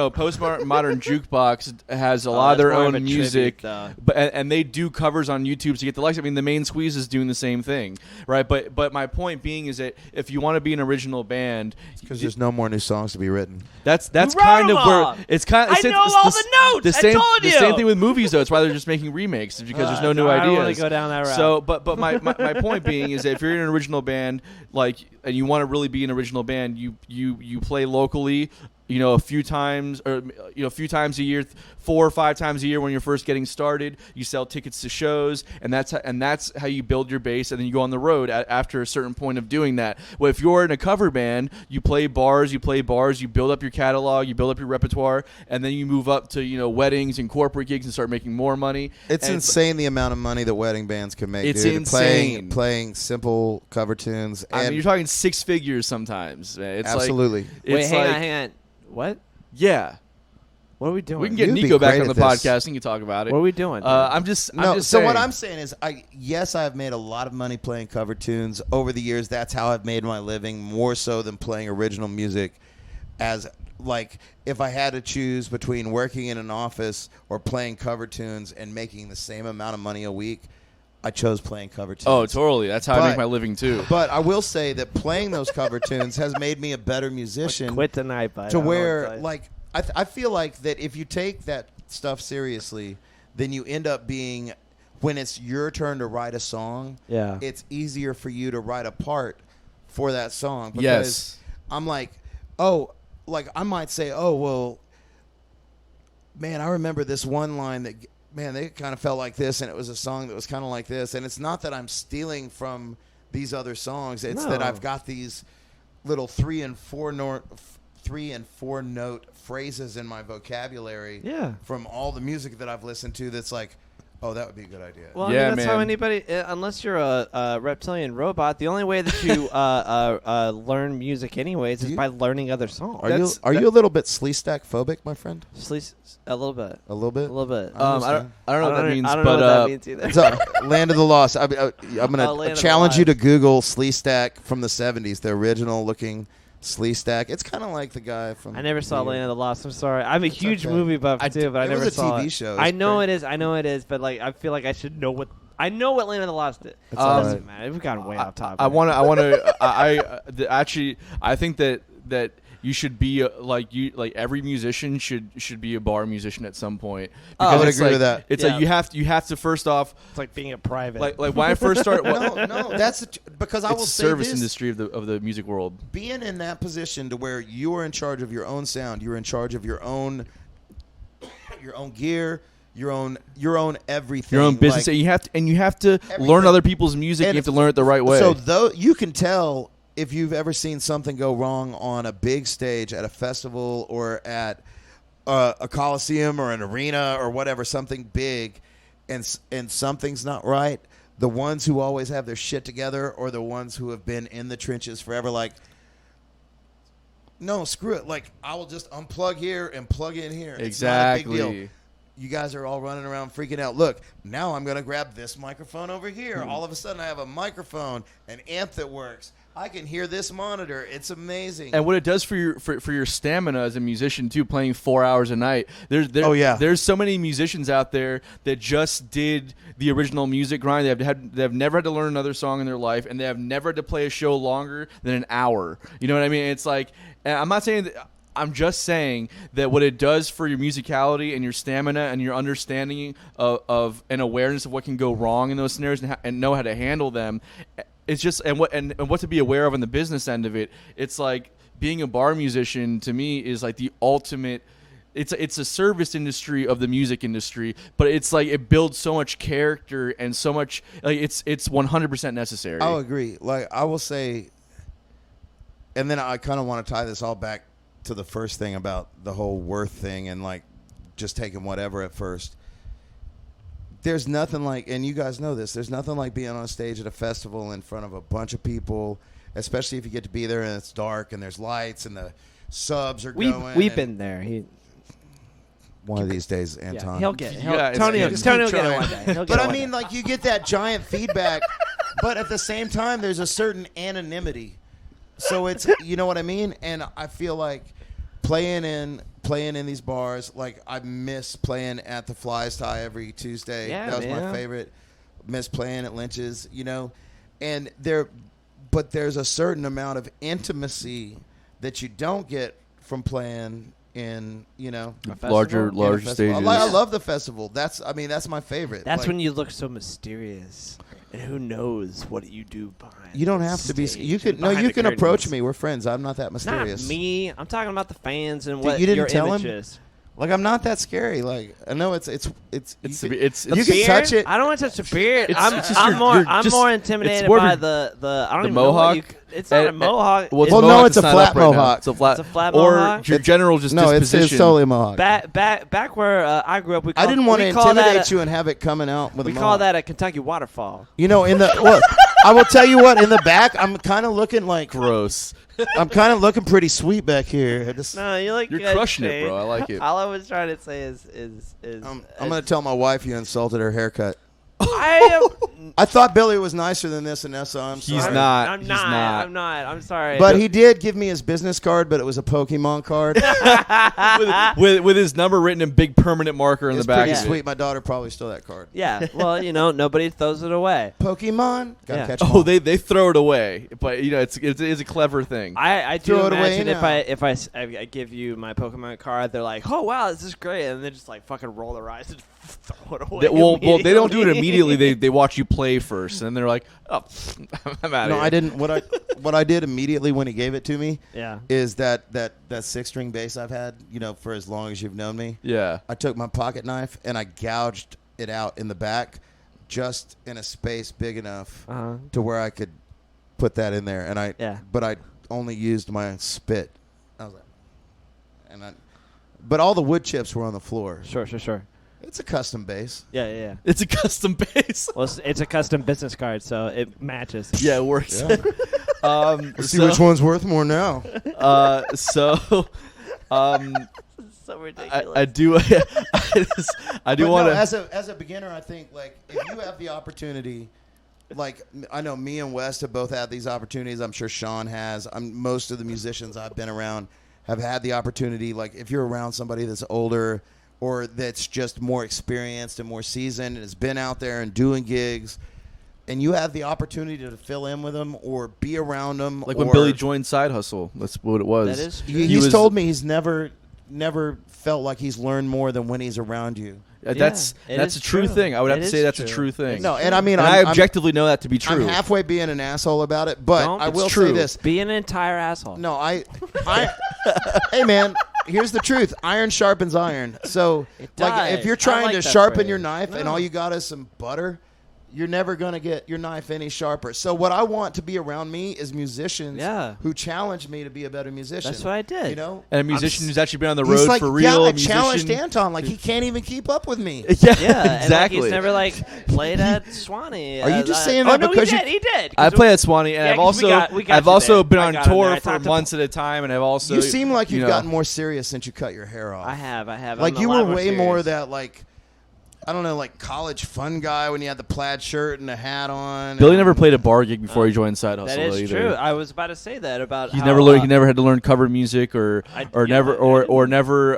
Postmodern Jukebox has a lot of their own music, and they do covers on YouTube to get the likes. I mean, the Main Squeeze is doing the same thing, right? But my point being is that if you want to be an original band, because there's no more new songs to be written. That's kind of where it's kind of. I know all the notes. I told you. The same thing with movies, though. It's why they're just making remakes, because there's no new ideas. I don't want to go down that route. So, but my point being is that if you're in an original band, like, and you want to really be an original band, you play locally, a few times, or a few times a year, 4 or 5 times a year when you're first getting started. You sell tickets to shows, and that's how you build your base, and then you go on the road after a certain point of doing that. Well, if you're in a cover band, you play bars, you build up your catalog, you build up your repertoire, and then you move up to weddings and corporate gigs and start making more money. It's insane the amount of money that wedding bands can make. It's dude. insane. Playing simple cover tunes. I mean, you're talking 6 figures sometimes. It's absolutely. Wait, hang on. What? Yeah. What are we doing? We can get Nico back on the podcast and you can talk about it. What are we doing? I'm just so saying. what I'm saying is, I've made a lot of money playing cover tunes over the years. That's how I've made my living, more so than playing original music. as like if I had to choose between working in an office or playing cover tunes and making the same amount of money a week, I chose playing cover tunes. Oh, totally. That's how I make my living too. But I will say that playing those cover tunes has made me a better musician. Quit tonight, bud. To where, like, I feel like that if you take that stuff seriously, then you end up being, when it's your turn to write a song, it's easier for you to write a part for that song. Because I'm like, I might say, oh, well, man, I remember this one line that, man, they kind of felt like this, and it was a song that was kind of like this. And it's not that I'm stealing from these other songs. It's that I've got these little 3 and 4 note phrases in my vocabulary from all the music that I've listened to that's like, oh, that would be a good idea. Well, that's how anybody, unless you're a reptilian robot, the only way that you learn music anyways is by learning other songs. Are you a little bit Sleestack phobic, my friend? A little bit. A little bit? A little bit. I don't know what that means, I don't know what that means either. So, Land of the Lost. I'm going to challenge you to Google Sleestack from the 70s, the original looking Sleestack. It's kind of like the guy from... I never saw Land of the Lost. I'm sorry. I'm a huge movie buff too, but I never saw it. It was a TV show. I know it is, but like I feel like I should know what... I know what Land of the Lost is. It doesn't matter. We've gotten way off topic. I think that you should be like every musician should be a bar musician at some point. I would agree with that. It's like you have to first off. It's like being a private. Like when I first started. No, that's because I will say service industry of the music world. Being in that position to where you are in charge of your own sound, you're in charge of your own gear. Your own everything. Your own business, and you have to learn other people's music. And you have to learn it the right way. So though you can tell if you've ever seen something go wrong on a big stage at a festival or at a coliseum or an arena or whatever, something big, and something's not right. The ones who always have their shit together, or the ones who have been in the trenches forever, like, no, screw it. Like, I will just unplug here and plug in here. Exactly. It's not a big deal. You guys are all running around freaking out. Look, now I'm going to grab this microphone over here. All of a sudden, I have a microphone, an amp that works. I can hear this monitor. It's amazing. And what it does for your stamina as a musician too, playing 4 hours a night. There's so many musicians out there that just did the original music grind. They've never had to learn another song in their life, and they have never had to play a show longer than an hour. You know what I mean? It's like, and I'm not saying that. I'm just saying that what it does for your musicality and your stamina and your understanding of an awareness of what can go wrong in those scenarios and know how to handle them. It's just and what to be aware of on the business end of it. It's like being a bar musician to me is like the ultimate. It's a service industry of the music industry, but it's like it builds so much character and so much like it's 100% necessary. I'll agree. Like I will say, and then I kind of want to tie this all back to the first thing about the whole worth thing and like just taking whatever at first. There's nothing like, and you guys know this, there's nothing like being on stage at a festival in front of a bunch of people, especially if you get to be there and it's dark and there's lights and the subs are going. We've been there. One of these days, Anton. He'll get it. Tony will get it one day. But I mean, like, you get that giant feedback, but at the same time, there's a certain anonymity. So it's, you know what I mean? And I feel like playing in these bars, like I miss playing at the Fly's Tie every Tuesday. Yeah, that was my favorite. Miss playing at Lynch's, you know. And there's a certain amount of intimacy that you don't get from playing in, you know, larger stages. I love the festival. That's my favorite. That's when you look so mysterious. And who knows what you do behind you don't have to be. You can approach me. We're friends. I'm not that mysterious. Not me. I'm talking about the fans and Dude, what you didn't your tell image him? is. Like, I'm not that scary. Like, I know it's you can touch it. I don't want to touch the beard. I'm more intimidated more by the I don't even mohawk. know what it's not a mohawk. It's a flat mohawk. It's a flat mohawk. Or your general just disposition. It's solely a mohawk. Back where I grew up, I didn't want to intimidate you and have it coming out with a mohawk. We call that a Kentucky waterfall. You know, I will tell you what, in the back, I'm kind of looking like gross. I'm kind of looking pretty sweet back here. No, you're good, crushing it, bro. I like it. All I was trying to say is I'm going to tell my wife you insulted her haircut. I thought Billy was nicer than this, Anessa. I'm sorry. He's not. I'm He's not. not. I'm not. I'm sorry. But he did give me his business card, but it was a Pokemon card. with his number written in big permanent marker in It's the back. pretty of it. sweet. My daughter probably stole that card. Yeah. Well, nobody throws it away. Pokemon, gotta Yeah. catch 'em Oh, all. they throw it away, but it's a clever thing. I do Throw it away imagine now. if I give you my Pokemon card, they're like, oh wow, this is great, and they just like fucking roll their eyes and throw it away. Well, they don't do it immediately. They watch you play first, and they're like, "Oh, I'm out of No, here." I didn't. What I did immediately when he gave it to me Yeah. is that 6-string bass I've had, for as long as you've known me. Yeah. I took my pocket knife and I gouged it out in the back, just in a space big enough Uh-huh. to where I could put that in there. And but I only used my spit. I was like, but all the wood chips were on the floor. Sure. It's a custom bass. Yeah. It's a custom base. Well, it's a custom business card, so it matches. Yeah, it works. Yeah. Let's see which one's worth more now. So So ridiculous. I do want to. As a beginner, I think if you have the opportunity, I know me and West have both had these opportunities. I'm sure Sean has. Most of the musicians I've been around have had the opportunity. If you're around somebody that's older or that's just more experienced and more seasoned and has been out there and doing gigs, and you have the opportunity to fill in with them or be around them, Like when Billy joined Side Hustle. That's what it was. That is true. He's told me he's never felt like he's learned more than when he's around you. That's it a is true true. thi would have It to is say that's a true. true thing. No, and I mean, And I objectively know that to be true. I'm halfway being an asshole about it, but Don't. I It's will true. say this. Be an entire asshole. No, hey man, here's the truth. Iron sharpens iron. So It if does. you're I trying like to that sharpen phrase. your knife and all you got is some butter, you're never going to get your knife any sharper. So what I want to be around me is musicians who challenge me to be a better musician. That's what I did. And a musician who's actually been on the He's road like, for real. yeah, I a musician- challenged Anton. He can't even keep up with me. Yeah, Yeah, exactly. And he's never played at Swanee. Are you just saying that no, because he you- did? He did. I play at Swanee, and Yeah, I've 'cause we also got I've you also there. been I on got him there. tour I for talked to- months at a time, and I've also You seem like you've know, gotten more serious since you cut your hair off. I have. Like I'm you a lot were way serious. more that I don't know, college fun guy when you had the plaid shirt and the hat on. Billy never played a bar gig before he joined Side Hustle. That is either. true. I was about to say that about. He how, never learned. He never had to learn cover music, or I- or yeah, never I or didn't. never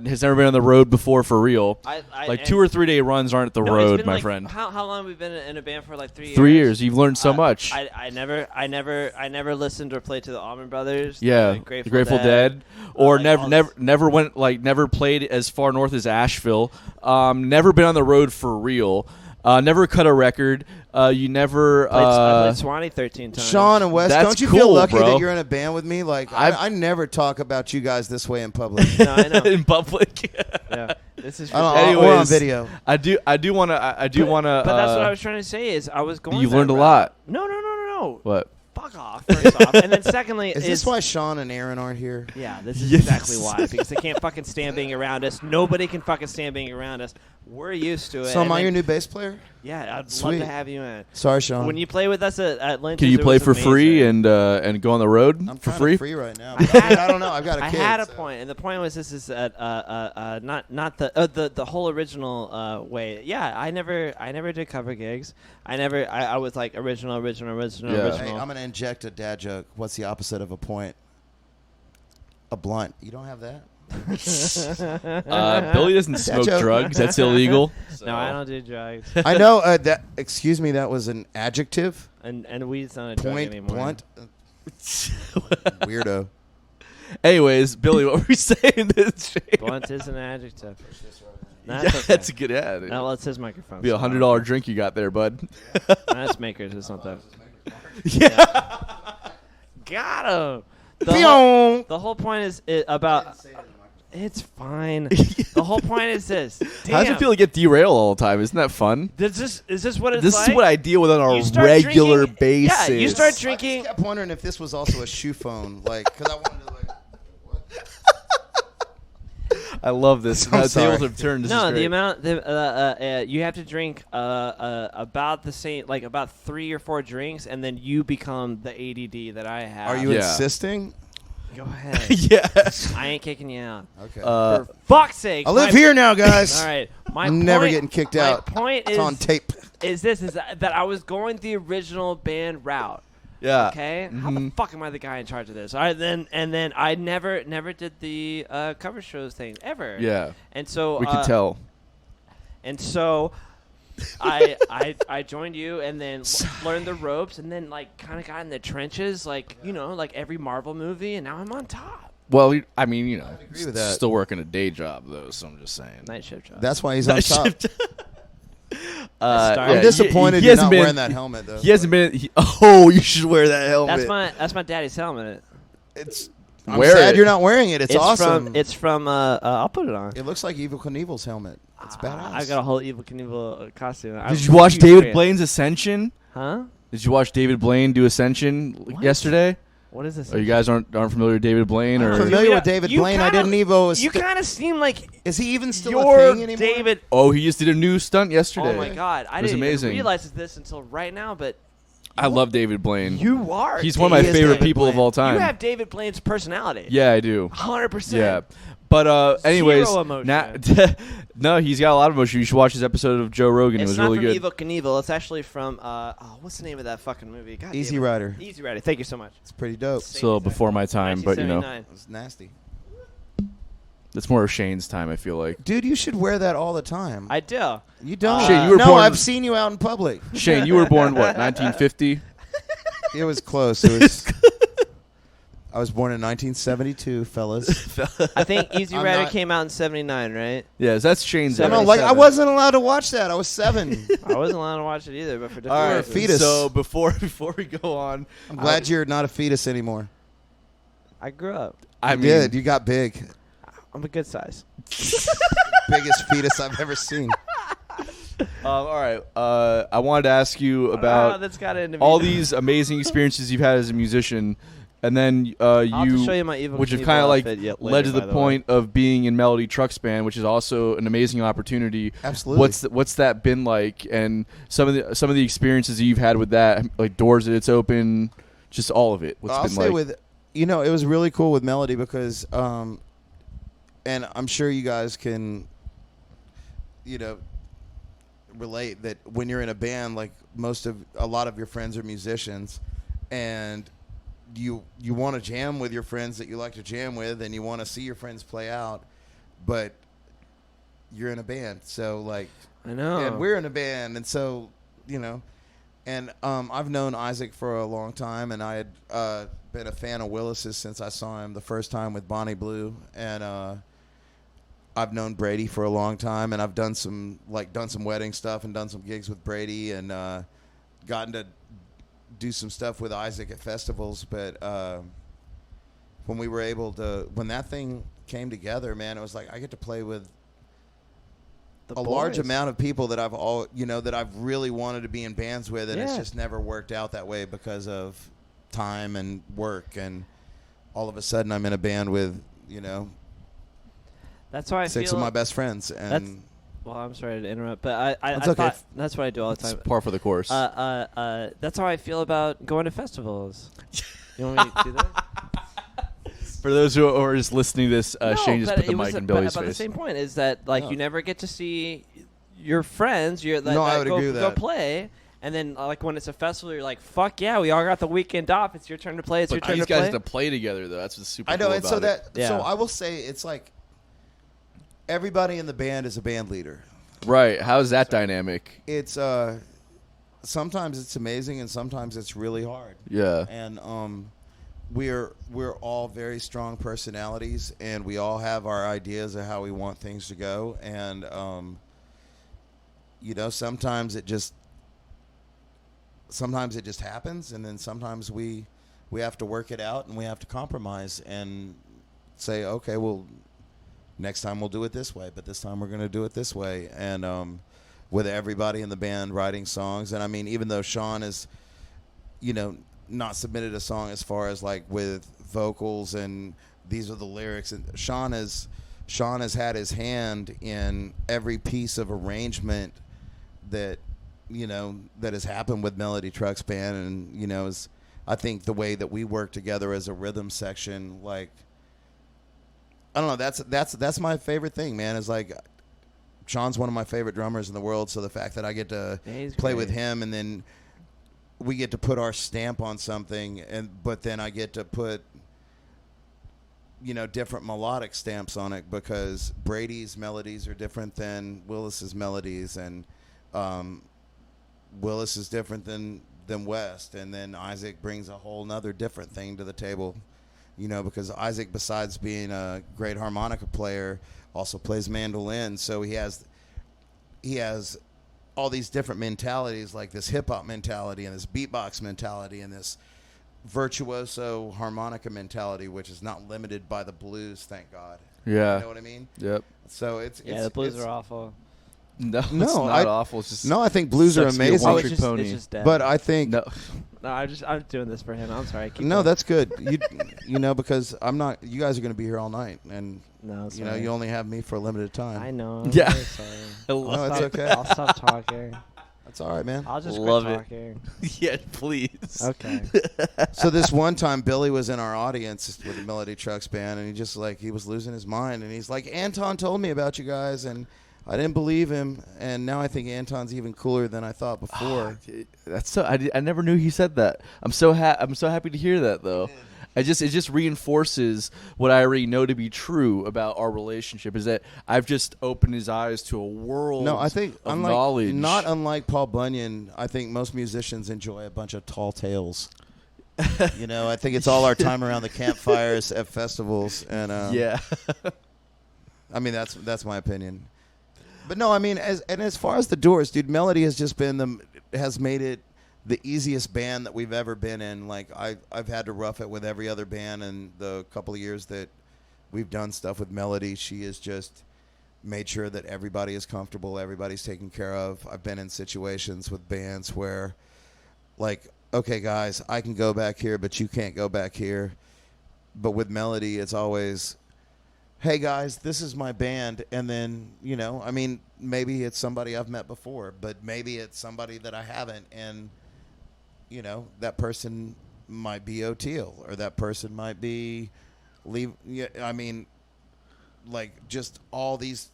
has never been on the road before for real. I, Like 2 or 3 day runs aren't the no, it's road, been my like- friend. How long have we been in a band for? 3 years. 3 years. You've learned so much. I never listened or played to the Allman Brothers. Yeah, the the Grateful Dead, or never went never played as far north as Asheville. Never been on the road for real. Never cut a record. You never. I played Swanee 13 times. Sean and Wes, That's don't you cool, feel lucky bro. that you're in a band with me? I never talk about you guys this way in public. No, I know. in public. Yeah, this is. Or on Anyways, video. I do want to. I do want to. But that's what I was trying to say. Is I was going. You've that learned a route. lot. No. What? Fuck off. First off, and then secondly, Is this why Sean and Aaron aren't here? Yeah, this is Yes. exactly why. Because they can't fucking stand being around us. Nobody can fucking stand being around us. We're used to it. So am and I then- your new bass player? Yeah, I'd Sweet. love to have you in. Sorry, Sean. When you play with us at Lynch's, Can you it play was for free amazing. and go on the road I'm for kinda free? right now. I don't know. I've got a I kid. had a so- point, and the point was this is not the whole original way. Yeah, I never did cover gigs. I was like original. Yeah. Hey, I'm gonna inject a dad joke. What's the opposite of a point? A blunt. You don't have that? Billy doesn't smoke joke. drugs. That's illegal. No, I don't do drugs, I know that. Excuse me. That was an adjective. and weed's not a drug Point anymore. blunt. Weirdo. Anyways, Billy, what were we saying? This Blunt is an adjective. yeah, That's okay. that's a good ad. Now let's his microphone. Be $100 drink you got there, bud. That's Makers. It's not that. Yeah. Got him. Pew! The whole point is about. It's fine. The whole point is this. Damn. How does it feel to get derailed all the time? Isn't that fun? Is this what it's This like? is what I deal with on a You start regular drinking- basis. Yeah, you start I drinking. kept wondering if this was also a shoe phone, because I wanted to what? I love this. I'm Now sorry. tables have turned. This No, is the great. amount you have to drink about the same, like about 3 or 4 drinks, and then you become the ADD that I have. Are you Yeah. insisting? Go ahead. yeah. I ain't kicking you out. Okay. For fuck's sake! I live here now, guys. All right. My I'm never point- getting kicked my out. point It's on tape. is that I was going the original band route. Yeah. Okay, how the fuck am I the guy in charge of this? All right, then I never did the cover shows thing ever. Yeah. And so We could tell. And so I joined you and then learned the ropes and then like kind of got in the trenches like like every Marvel movie and now I'm on top. Well, I mean, agree with that. still working a day job though, so I'm just saying. Night shift job. That's why he's on top. Started- I'm disappointed he you're hasn't not been- wearing that helmet though. He hasn't been. Oh, you should wear that helmet. that's my daddy's helmet. I'm Wear sad it. you're not wearing it. It's awesome. From I'll put it on. It looks like Evil Knievel's helmet. It's badass. I got a whole Evil Knievel costume. Did you watch David Blaine's Ascension? Huh? Did you watch David Blaine do Ascension yesterday? What is this? Oh, you guys aren't familiar with David Blaine, or I'm familiar with David Blaine. I didn't even. You kind of seem like Is he even still you're a thing anymore? David. oh, he just did a new stunt yesterday. Oh my god! I It was didn't amazing. even realize this until right now. But I love David Blaine. you are. He's one of my He is favorite David people of Blaine. all time. You have David Blaine's personality. Yeah, I do. 100%. Yeah. But anyways, Zero emotion. no, he's got a lot of emotion. You should watch his episode of Joe Rogan. It's It was not really from good. Evil Knievel. It's actually from what's the name of that fucking movie? God Easy damn it. Rider. Easy Rider. Thank you so much. It's pretty dope. Still before my time, but 1979. It's nasty. it's more of Shane's time. I feel like. Dude, you should wear that all the time. I do. You don't. Shane, you were no, born- I've seen you out in public. Shane, you were born what? 1950. It was close. It was. I was born in 1972, fellas. I think Easy I'm Rider not- came out in '79, right? Yes, that's Shane's. No, No, era. like I 77. wasn't allowed to watch that. I was 7. I wasn't allowed to watch it either, but for different All right, reasons. fetus. so before we go on, I'm glad you're not a fetus anymore. I grew up. I You mean, did. You got big. I'm a good size. Biggest fetus I've ever seen. all right. I wanted to ask you about that's got into me all now. these amazing experiences you've had as a musician, and then I'll have to show you my Evil which have Knievel kind of like outfit yet led to later, the by the point of being in Melody Trucks Band, which is also an amazing opportunity. Absolutely. What's that been like, and some of the experiences that you've had with that, like doors that it's open, just all of it. What's I'll been say like? with, it was really cool with Melody because, and I'm sure you guys can, relate that when you're in a band, like a lot of your friends are musicians, and you want to jam with your friends that you like to jam with, and you want to see your friends play out, but you're in a band, so like, I know. and we're in a band, and so and I've known Isaac for a long time, and I had been a fan of Willis's since I saw him the first time with Bonnie Blue, and I've known Brady for a long time, and I've done some wedding stuff and done some gigs with Brady, and gotten to do some stuff with Isaac at festivals. But when that thing came together, man, it was like I get to play with The large boys. amount of people that I've really wanted to be in bands with, and it's Yeah. just never worked out that way because of time and work, and all of a sudden I'm in a band with That's why I 6 feel. of my best friends, and Well, I'm sorry to interrupt, but I That's okay. thought that's what I do all the It's time. par for the course. That's how I feel about going to festivals. You want me to do that? For those who are just listening to this, No, Shane just but put the it was mic in but Billy's the face. same point is that like No. you never get to see your friends. No, I would go, agree with go that. play, and then like when it's a festival, you're like, "Fuck yeah, we all got the weekend off. It's your turn to play. It's your But turn these to guys play." have to play together, though. That's what's super I know, cool and so about it. Yeah. so I will say it's like everybody in the band is a band leader. Right. How's that dynamic? It's sometimes it's amazing, and sometimes it's really hard. Yeah. And we're all very strong personalities, and we all have our ideas of how we want things to go, and sometimes it just happens, and then sometimes we have to work it out, and we have to compromise and say, okay, well, next time we'll do it this way, but this time we're going to do it this way. And with everybody in the band writing songs, and I mean, even though Sean is, not submitted a song as far as like with vocals and these are the lyrics, and Sean has had his hand in every piece of arrangement that that has happened with Melody Trucks Band, and is, I think the way that we work together as a rhythm section, like, I don't know, that's my favorite thing, man, is like Sean's one of my favorite drummers in the world, so the fact that I get to play with him, and then we get to put our stamp on something, but then I get to put, different melodic stamps on it, because Brady's melodies are different than Willis's melodies, and Willis is different than West, and then Isaac brings a whole nother different thing to the table, because Isaac, besides being a great harmonica player, also plays mandolin, so he has all these different mentalities, like this hip-hop mentality and this beatbox mentality and this virtuoso harmonica mentality, which is not limited by the blues, thank God. Yeah. You know what I mean? Yep. So the blues are awful. No, it's not awful. It's just I think blues are amazing. One-trick pony. It's just dead. But I think No, I'm doing this for him. I'm sorry. Keep no, going. that's good. Because I'm not. You guys are going to be here all night, and No, sorry. you only have me for a limited time. I know. I'm Yeah. very sorry. No, it's okay. I'll stop talking. That's all right, man. I'll just Love quit it. talking. yeah, please. Okay. So this one time, Billy was in our audience with the Melody Trucks band, and he was losing his mind, and he's like, "Anton told me about you guys, and I didn't believe him, and now I think Anton's even cooler than I thought before." That's so. I never knew he said that. I'm so happy to hear that though. It just reinforces what I already know to be true about our relationship, is that I've just opened his eyes to a world No, I think of knowledge. not unlike Paul Bunyan, I think most musicians enjoy a bunch of tall tales. I think it's all our time around the campfires at festivals, and yeah. I mean that's my opinion. But no, I mean as far as the Doors, dude, Melody has just been has made it the easiest band that we've ever been in. Like I've had to rough it with every other band, and the couple of years that we've done stuff with Melody, she has just made sure that everybody is comfortable, everybody's taken care of. I've been in situations with bands where, like, okay, guys, I can go back here, but you can't go back here. But with Melody, it's always, hey, guys, this is my band. And then, maybe it's somebody I've met before, but maybe it's somebody that I haven't. And, that person might be O'Teal, or that person might be just all these,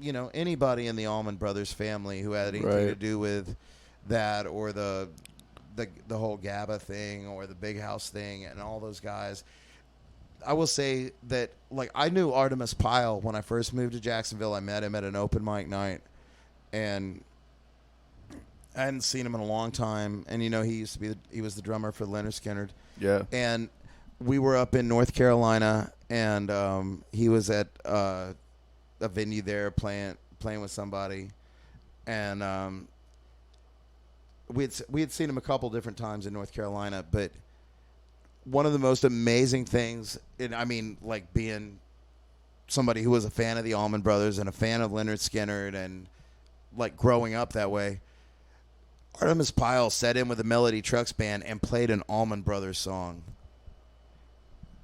anybody in the Allman Brothers family who had anything to do with that, or the whole GABA thing, or the Big House thing, and all those guys. I will say that, like, I knew Artemis Pyle when I first moved to Jacksonville. I met him at an open mic night, and I hadn't seen him in a long time. And he was the drummer for Leonard Skinner. Yeah. And we were up in North Carolina, and he was at a venue there playing with somebody, and we had seen him a couple different times in North Carolina, but one of the most amazing things, and I mean, like, being somebody who was a fan of the Allman Brothers and a fan of Leonard Skinner, and like growing up that way, Artemis Pyle sat in with the Melody Trucks band and played an Allman Brothers song.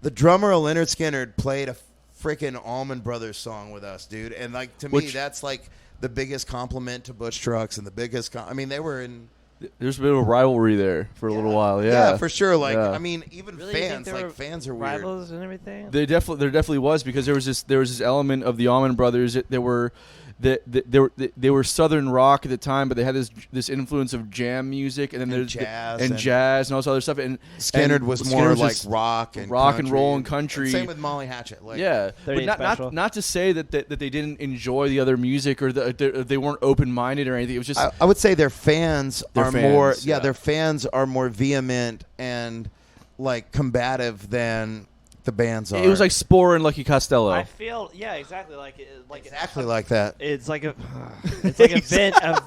The drummer of Leonard Skinner played a freaking Allman Brothers song with us, dude. And, like, to me, that's like the biggest compliment to Butch Trucks, and the biggest they were in. There's a bit of a rivalry there for a little while. Yeah, for sure. Like, yeah. I mean, even Really? fans are weird. Rivals and everything. There definitely was, because there was this element of the Allman Brothers they were Southern rock at the time, but they had this influence of jam music, and then there's jazz and all this other stuff. And Skinner was more like rock and roll and country. Same with Molly Hatchet. Like, yeah, but not to say that they didn't enjoy the other music, or they weren't open minded or anything. It was just I would say their fans are more. Yeah, their fans are more vehement and like combative than the bands are. It was like Spore and Lucky Costello. I feel, exactly exactly like that. It's like a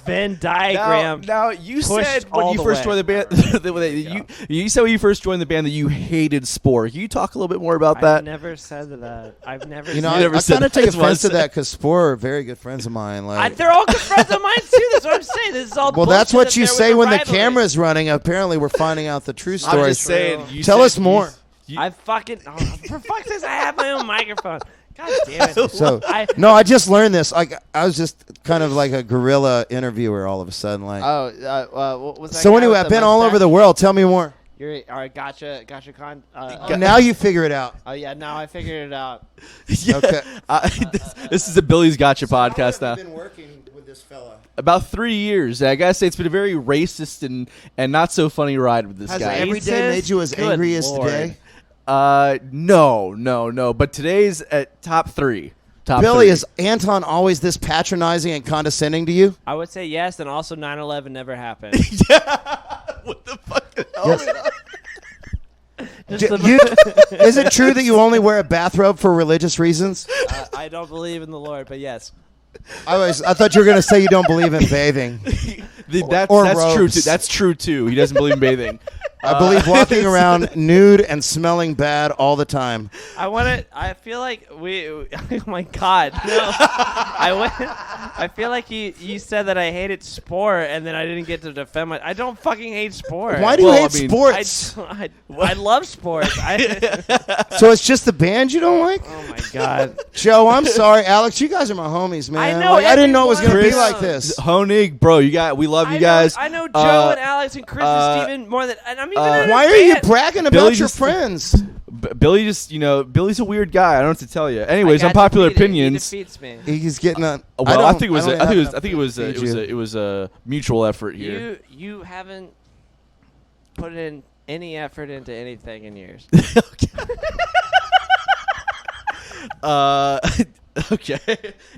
Venn diagram. Now you said when all you the first way. joined the band, you said when you first joined the band that you hated Spore. Can you talk a little bit more about that? I've never said that. I've never. I kind of take offense to that, because Spore are very good friends of mine. Like, they're all good friends of mine too. That's what I'm saying. This is all. well, that's what you say when the rivalry. camera's running. Apparently, we're finding out the true story. I'm just saying. Tell us more. I fucking for fuck's sake, I have my own microphone. God damn it! So I just learned this. Like, I was just kind of like a guerrilla interviewer all of a sudden. Like, what was that so guy anyway, with I've the been all over mustache? the world. Tell me more. You're all right. Gotcha. Con. Now you figure it out. Oh yeah. Now I figured it out. Yeah. Okay. This is a Billy's Gotcha podcast now. How long have you been working with this fella? About 3 years. I gotta say it's been a very racist and not so funny ride with this Has guy. every day made you as Good angry as Lord. today? No. But today's at top 3. Billy, 3. is Anton always this patronizing and condescending to you? I would say yes, and also 9/11 never happened. What the fuck? Just the- Is it true that you only wear a bathrobe for religious reasons? I don't believe in the Lord, but yes. I thought you were going to say you don't believe in bathing. That's true robes. too. That's true too. He doesn't believe in bathing. I believe walking around nude and smelling bad all the time. I feel like oh my God. No. I feel like you said that I hated sport, and then I didn't get to defend I don't fucking hate sport. Why do you Well, hate I mean- sports? I love sports. So it's just the band you don't like? Oh my God. Joe, I'm sorry. Alex, you guys are my homies, man. I know I didn't know it was going to be everyone. like this. Honig, bro, we love you guys. I know Joe and Alex and Chris and Steven more than, and I'm even in a Why are you band. bragging about Billy your just- friends? Billy Billy's a weird guy. I don't know what to tell you. Anyways, I got unpopular defeated. opinions. He defeats me. He's getting on. Well, I think it was a mutual effort here. You haven't put in any effort into anything in years. Okay.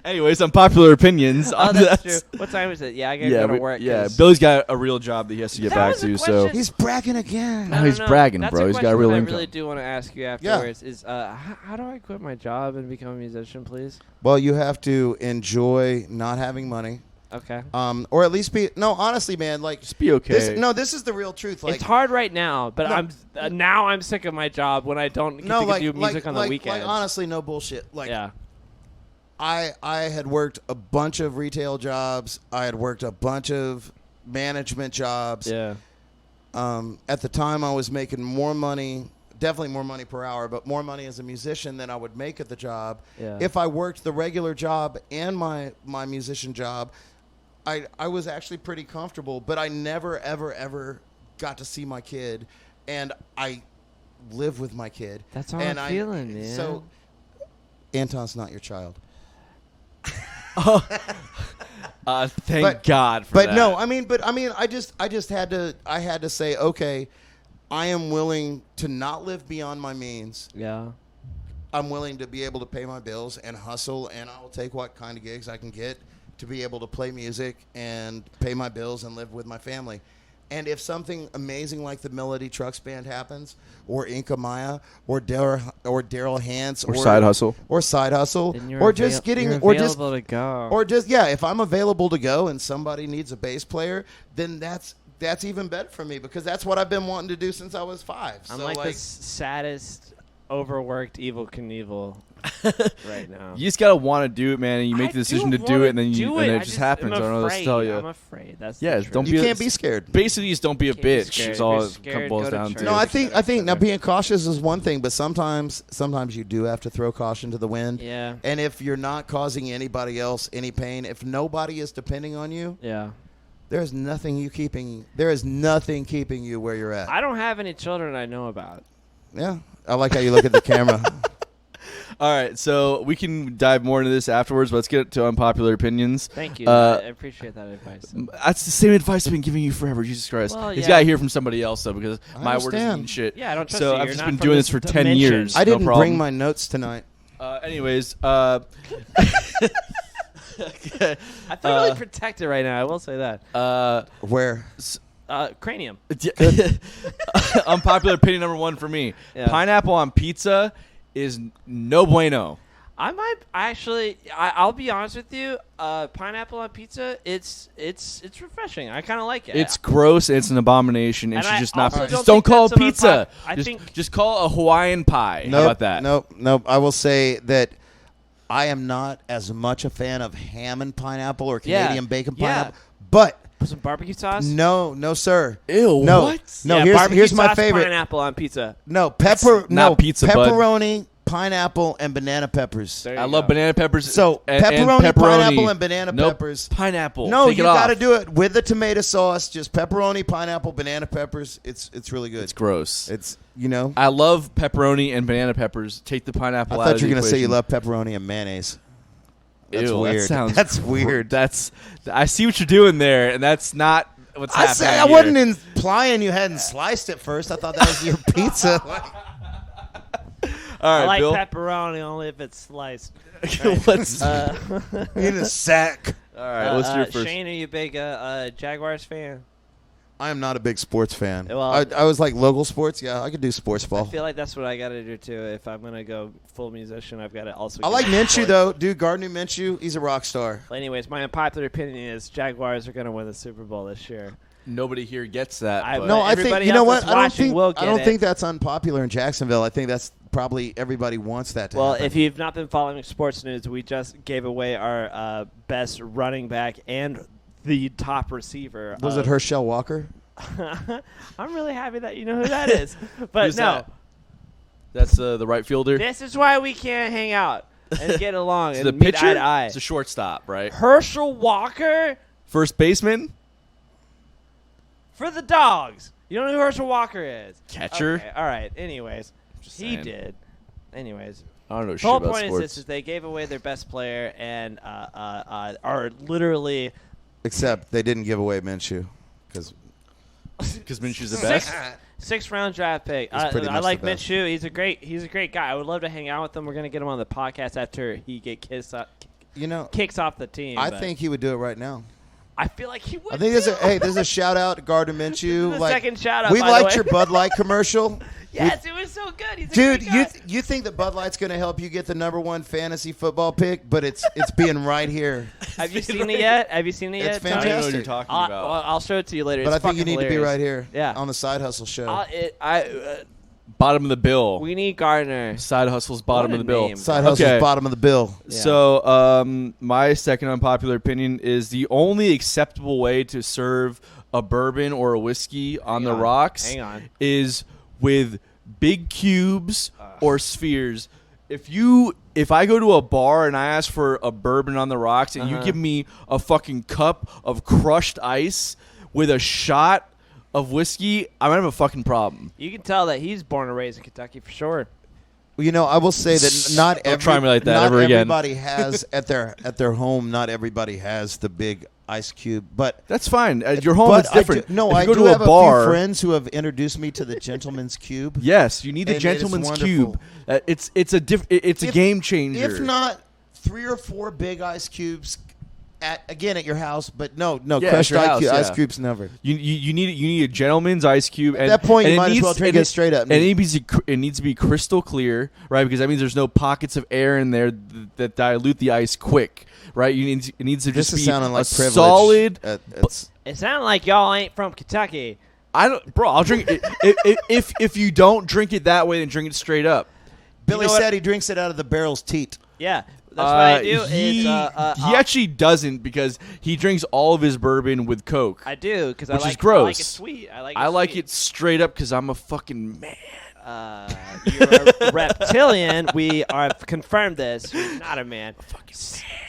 Anyways, unpopular opinions. Oh, that's true. What time is it? Yeah, I gotta go to work. Yeah, 'cause- Billy's got a real job that he has to get That back was a to. So question. He's bragging again. No, he's bragging, That's bro. a He's got a question real that income. I really do want to ask you afterwards. Is how do I quit my job and become a musician, please? Well, you have to enjoy not having money. Okay. Or at least be. No, honestly, man. Like, just be okay. this is the real truth. Like, It's hard right now, but I'm sick of my job when I don't get to do music on the weekends. Like, honestly, no bullshit. Like, yeah. I had worked a bunch of retail jobs. I had worked a bunch of management jobs. Yeah. At the time, I was making more money, definitely more money per hour, but more money as a musician than I would make at the job. Yeah. If I worked the regular job and my musician job, I was actually pretty comfortable, but I never, ever got to see my kid, and I live with my kid. That's how and I'm feeling, man. So, Anton's not your child. Thank God for But that. no, I mean, I just had to say, okay, I am willing to not live beyond my means. Yeah. I'm willing to be able to pay my bills and hustle, and I'll take what kind of gigs I can get to be able to play music and pay my bills and live with my family. And if something amazing like the Melody Trucks Band happens, or Inca Maya, or Daryl Hance, Or Side Hustle. or Side Hustle, Then you're or just getting, you're or just, available to go. or just, yeah, if I'm available to go and somebody needs a bass player, then that's even better for me, because that's what I've been wanting to do since I was 5. I'm So, like the saddest, overworked Evil Knievel right now. You just gotta want to do it, man, and you make the decision to do it, and then it just happens. I I'm don't know what to afraid. tell you. I'm afraid. That's Yeah, the truth. don't you can't be scared. Basically, just don't be a Can't be bitch. scared. Is all If it you're scared, boils go to down church. to. No, I think now being cautious is one thing, but sometimes you do have to throw caution to the wind. Yeah. And if you're not causing anybody else any pain, if nobody is depending on you, Yeah. there is nothing keeping you where you're at. I don't have any children I know about. Yeah. I like how you look at the camera. All right, so we can dive more into this afterwards. But let's get to unpopular opinions. Thank you. I appreciate that advice. That's the same advice I've been giving you forever. Jesus Christ, Well, it's yeah. got to hear from somebody else though, because I my word doesn't understand. mean shit. Yeah, I don't trust so you. I've You're just not been from doing this this for 10 dimension. years. I no didn't problem. bring my notes tonight. Anyways, I feel really protected right now. I will say that. Where? Cranium. unpopular opinion number 1 for me: Yeah. pineapple on pizza is no bueno. I might actually. I'll be honest with you. Pineapple on pizza. It's refreshing. I kind of like it. It's gross. It's an abomination. It And should I just not. also Just don't don't think call it that's an pizza. I just, think- just call it a Hawaiian pie. How about that? Nope. I will say that I am not as much a fan of ham and pineapple or Yeah. Canadian bacon Yeah. pineapple, but Put some barbecue sauce. no, sir. Ew. No, What? no. Yeah, barbecue Here's my sauce, favorite. Pineapple on pizza. No, not pizza, bud. pepperoni, pineapple, and banana peppers. There you I love go. banana peppers. So and pepperoni, pineapple, and banana Nope. peppers. Pineapple. No, Take you it off. got to do it with the tomato sauce. Just pepperoni, pineapple, banana peppers. It's really good. It's gross. It's I love pepperoni and banana peppers. Take the pineapple I out thought of you the were gonna say you equation. love pepperoni and mayonnaise. That's Ew, weird. That sounds That's weird. That's. I see what you're doing there, and that's not what's I happening. said I here. wasn't implying you hadn't sliced it first. I thought that was your pizza. All right, I like Bill. pepperoni only if it's sliced. Let's. In a sack. all right, what's your first? Shane, are you a big Jaguars fan? I am not a big sports fan. Well- I was like local sports. Yeah, I could do sports I ball. feel like that's what I got to do too. If I'm gonna go full musician, I've got to also. I get like into Minshew sports. though, dude. Gardner Minshew, he's a rock star. Well, anyways, my unpopular opinion is Jaguars are gonna win the Super Bowl this year. Nobody here gets that. I- but- No, I think everybody you know else what? that's I don't watching think will get I don't it. think that's unpopular in Jacksonville. I think that's probably everybody wants that to Well, happen. if you've not been following sports news, we just gave away our best running back and the top receiver. Was it Herschel Walker? I'm really happy that you know who that is. But Who's no, that? That's the right fielder. this is why we can't hang out and get along It's and the meet pitcher. eye to eye. It's a shortstop, right? Herschel Walker First baseman, for the Dogs. You don't know who Herschel Walker is? catcher. Okay, all right. Anyways, Just he saying. did. Anyways, I don't know the shit whole about point is sports. this: is they gave away their best player and are literally Except they didn't give away Minshew because Because Minshew's the best. sixth-round draft pick. He's pretty I much like the best. Minshew. He's a great guy. I would love to hang out with him. We're gonna get him on the podcast after he kicks off the team. I but think he would do it right now. I feel like he would. I think there's a shout out to Gardner This Minshew. is the Like, second shout out. we by the liked way. your Bud Light commercial. Yes, it was so good. He's a Dude, great guy. you think that Bud Light's going to help you get the #1 fantasy football pick, but it's being right here. Have you seen it yet? Have you seen it It's yet? I Tony? don't know what fantastic. you're talking I'll, about. I'll show it to you later. But I It's think you fucking need to be hilarious. right here Yeah. on the Side Hustle show. Bottom of the bill. We need Gardner. Side hustle's bottom What of a the bill. name. Side Hustle's Okay. bottom of the bill. Yeah. So, my second unpopular opinion is the only acceptable way to serve a bourbon or a whiskey on Hang the on. rocks Hang on. is with big cubes or spheres. If I go to a bar and I ask for a bourbon on the rocks and you give me a fucking cup of crushed ice with a shot of whiskey, I'm gonna have a fucking problem. You can tell that he's born and raised in Kentucky for sure. Well, you know, I will say that not Don't try me like that not ever again. everybody has at their home. Not everybody has the big ice cube, but That's fine. At your home, but it's different. I do, no, if you I go do to have a bar, few friends who have introduced me to the gentleman's cube. yes, you need the And it is gentleman's wonderful. cube. It's a If- game changer. If not 3 or 4 big ice cubes at your house, but no, Yeah, at crushed your house, ice yeah. cubes never. You need a gentleman's ice cube. At that point, you and it might as needs- well drink and it straight up. And it needs to be crystal clear, right? Because that means there's no pockets of air in there that dilute the ice quick, right? It needs to This just is be sounding like a privilege. solid. It's- It sounded like y'all ain't from Kentucky. I'll drink it. If you don't drink it that way, then drink it straight up. Billy know what? said he drinks it out of the barrel's teat. Yeah, that's what I do. He is, actually doesn't because he drinks all of his bourbon with Coke. I do because I Which is like gross. I like it sweet. I like it. Straight up because I'm a fucking man. You're a reptilian. We have confirmed this. You're not a man.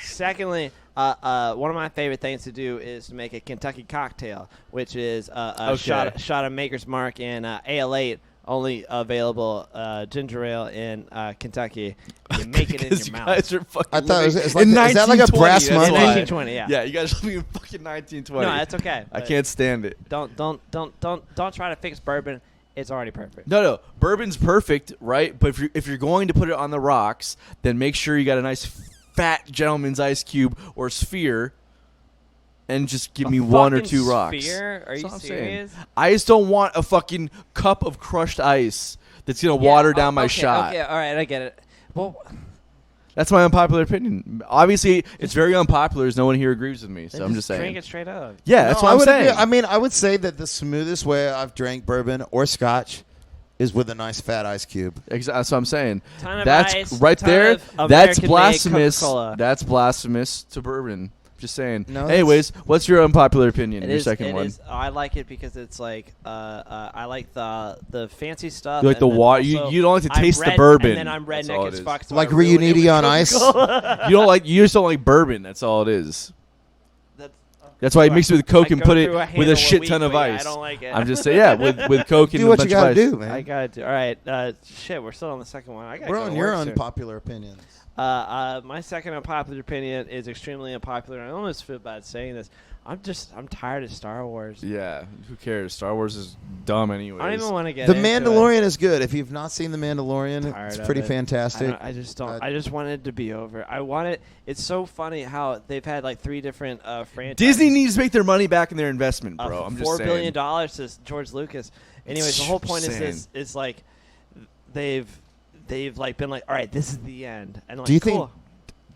Secondly, one of my favorite things to do is to make a Kentucky cocktail, which is a shot of Maker's Mark and Ale8, only available ginger ale in Kentucky. You make it in Because your you mouth. guys are fucking I thought it was- living it's like- in is that like a 1920, brass that's monkey? why. In 1920, yeah. Yeah, you guys are living in fucking 1920. No, that's okay. I but can't stand it. Don't try to fix bourbon. It's already perfect. No, bourbon's perfect, right? But if you're going to put it on the rocks, then make sure you got a nice fat gentleman's ice cube or sphere, and just give me one or Fucking two rocks. sphere? Are That's you all I'm saying. serious? I just don't want a fucking cup of crushed ice that's gonna water down my shot. Okay, all right, I get it. Well, That's my unpopular opinion. Obviously, it's very unpopular, as no one here agrees with me. So I'm just saying. drink it straight up. Yeah, that's No, what I I'm would saying. agree. I mean, I would say that the smoothest way I've drank bourbon or scotch is with a nice fat ice cube. That's what I'm saying. Ton of That's ice, right ton there. of That's American-made blasphemous. Coca-Cola. That's blasphemous to bourbon. Just saying. No, Anyways, what's your unpopular opinion? It Your is- second it one. is- I like it because it's like I like the fancy stuff. You like the and then water. also You don't like to I'm taste the red- bourbon. And then I'm That's all redneck it as is. fuck. So Like I ruin it Reuniti with on ice? Coca-Cola. You just don't like bourbon. That's all it is. That's why he I- mixed it with Coke I and go put it through a with handle a shit ton week, of but yeah, ice. I don't like it. I'm just saying, yeah, with Coke and Do a what bunch you of gotta ice. do, man. I gotta do. All right, shit. We're still on the second one. I gotta We're go on to your work soon. unpopular opinions. My second unpopular opinion is extremely unpopular. I almost feel bad saying this. I'm tired of Star Wars. Yeah, who cares? Star Wars is dumb anyways. I don't even want to get The into it. Mandalorian is good. If you've not seen The Mandalorian, Tired it's of pretty it. fantastic. I just don't. Uh, I just want it to be over. I want it. It's so funny how they've had like 3 different franchises. Disney needs to make their money back in their investment, bro. I'm just $4 saying. billion to George Lucas. Anyways, the whole point is this: is like they've like been like, all right, this is the end. And like, Do you cool. think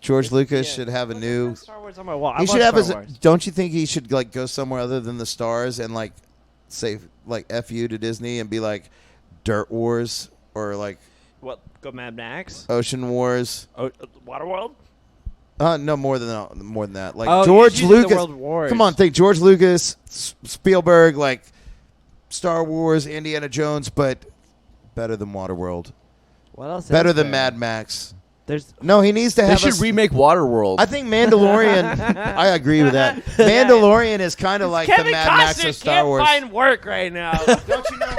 George Lucas Yeah. should have a Look, new? I've got Star Wars on my wall. I He love should have Star his. Wars. Don't you think he should like go somewhere other than the stars and like say like F you to Disney and be like Dirt Wars or like What? Go Mad Max? Ocean Wars? Waterworld? No, more than that. Like Oh, George he's using the Lucas. World Wars. Come on, think George Lucas, Spielberg, like Star Wars, Indiana Jones, but better than Waterworld. What else? Better is than there? Mad Max. There's No, he needs to They have. should remake Waterworld. I think Mandalorian. I agree with that. Mandalorian is kind of like Kevin the Mad Costner Max of Star can't Wars. find work right now. Don't you know?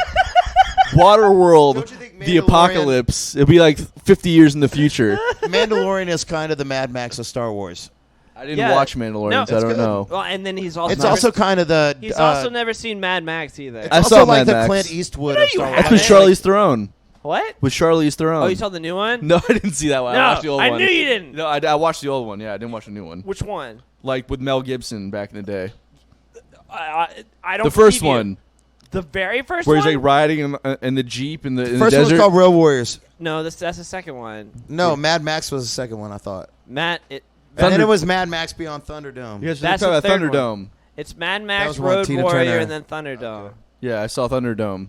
Waterworld, Don't you think the Mandalorian- apocalypse. It'll be like 50 years in the future. Mandalorian is kind of the Mad Max of Star Wars. I didn't Yeah. watch Mandalorian, No, so I it's don't good. know. Well, and then he's also It's also kind of the. he's also never seen Mad Max either. It's I also saw like Mad the Max. Clint Eastwood No, of you Star haven't. Wars. That's with Charlize Theron. What? With Charlize Theron. Oh, you saw the new one? No, I didn't see that one. No, I watched the old I one. knew you didn't. No, I watched the old one. Yeah, I didn't watch the new one. Which one? Like with Mel Gibson back in the day. I don't. The first believe you. one, The very first where one. he's like riding in the Jeep in the First desert. one's called Road Warriors. No, that's the second one. No, Mad Max was the second one. I thought. Matt. And then Thunder- it was Mad Max Beyond Thunderdome. You guys That's talking the about third one. Thunderdome. It's Mad That Max, was one Road Tina Warrior, Turner. and then Thunderdome. Yeah, I saw Thunderdome.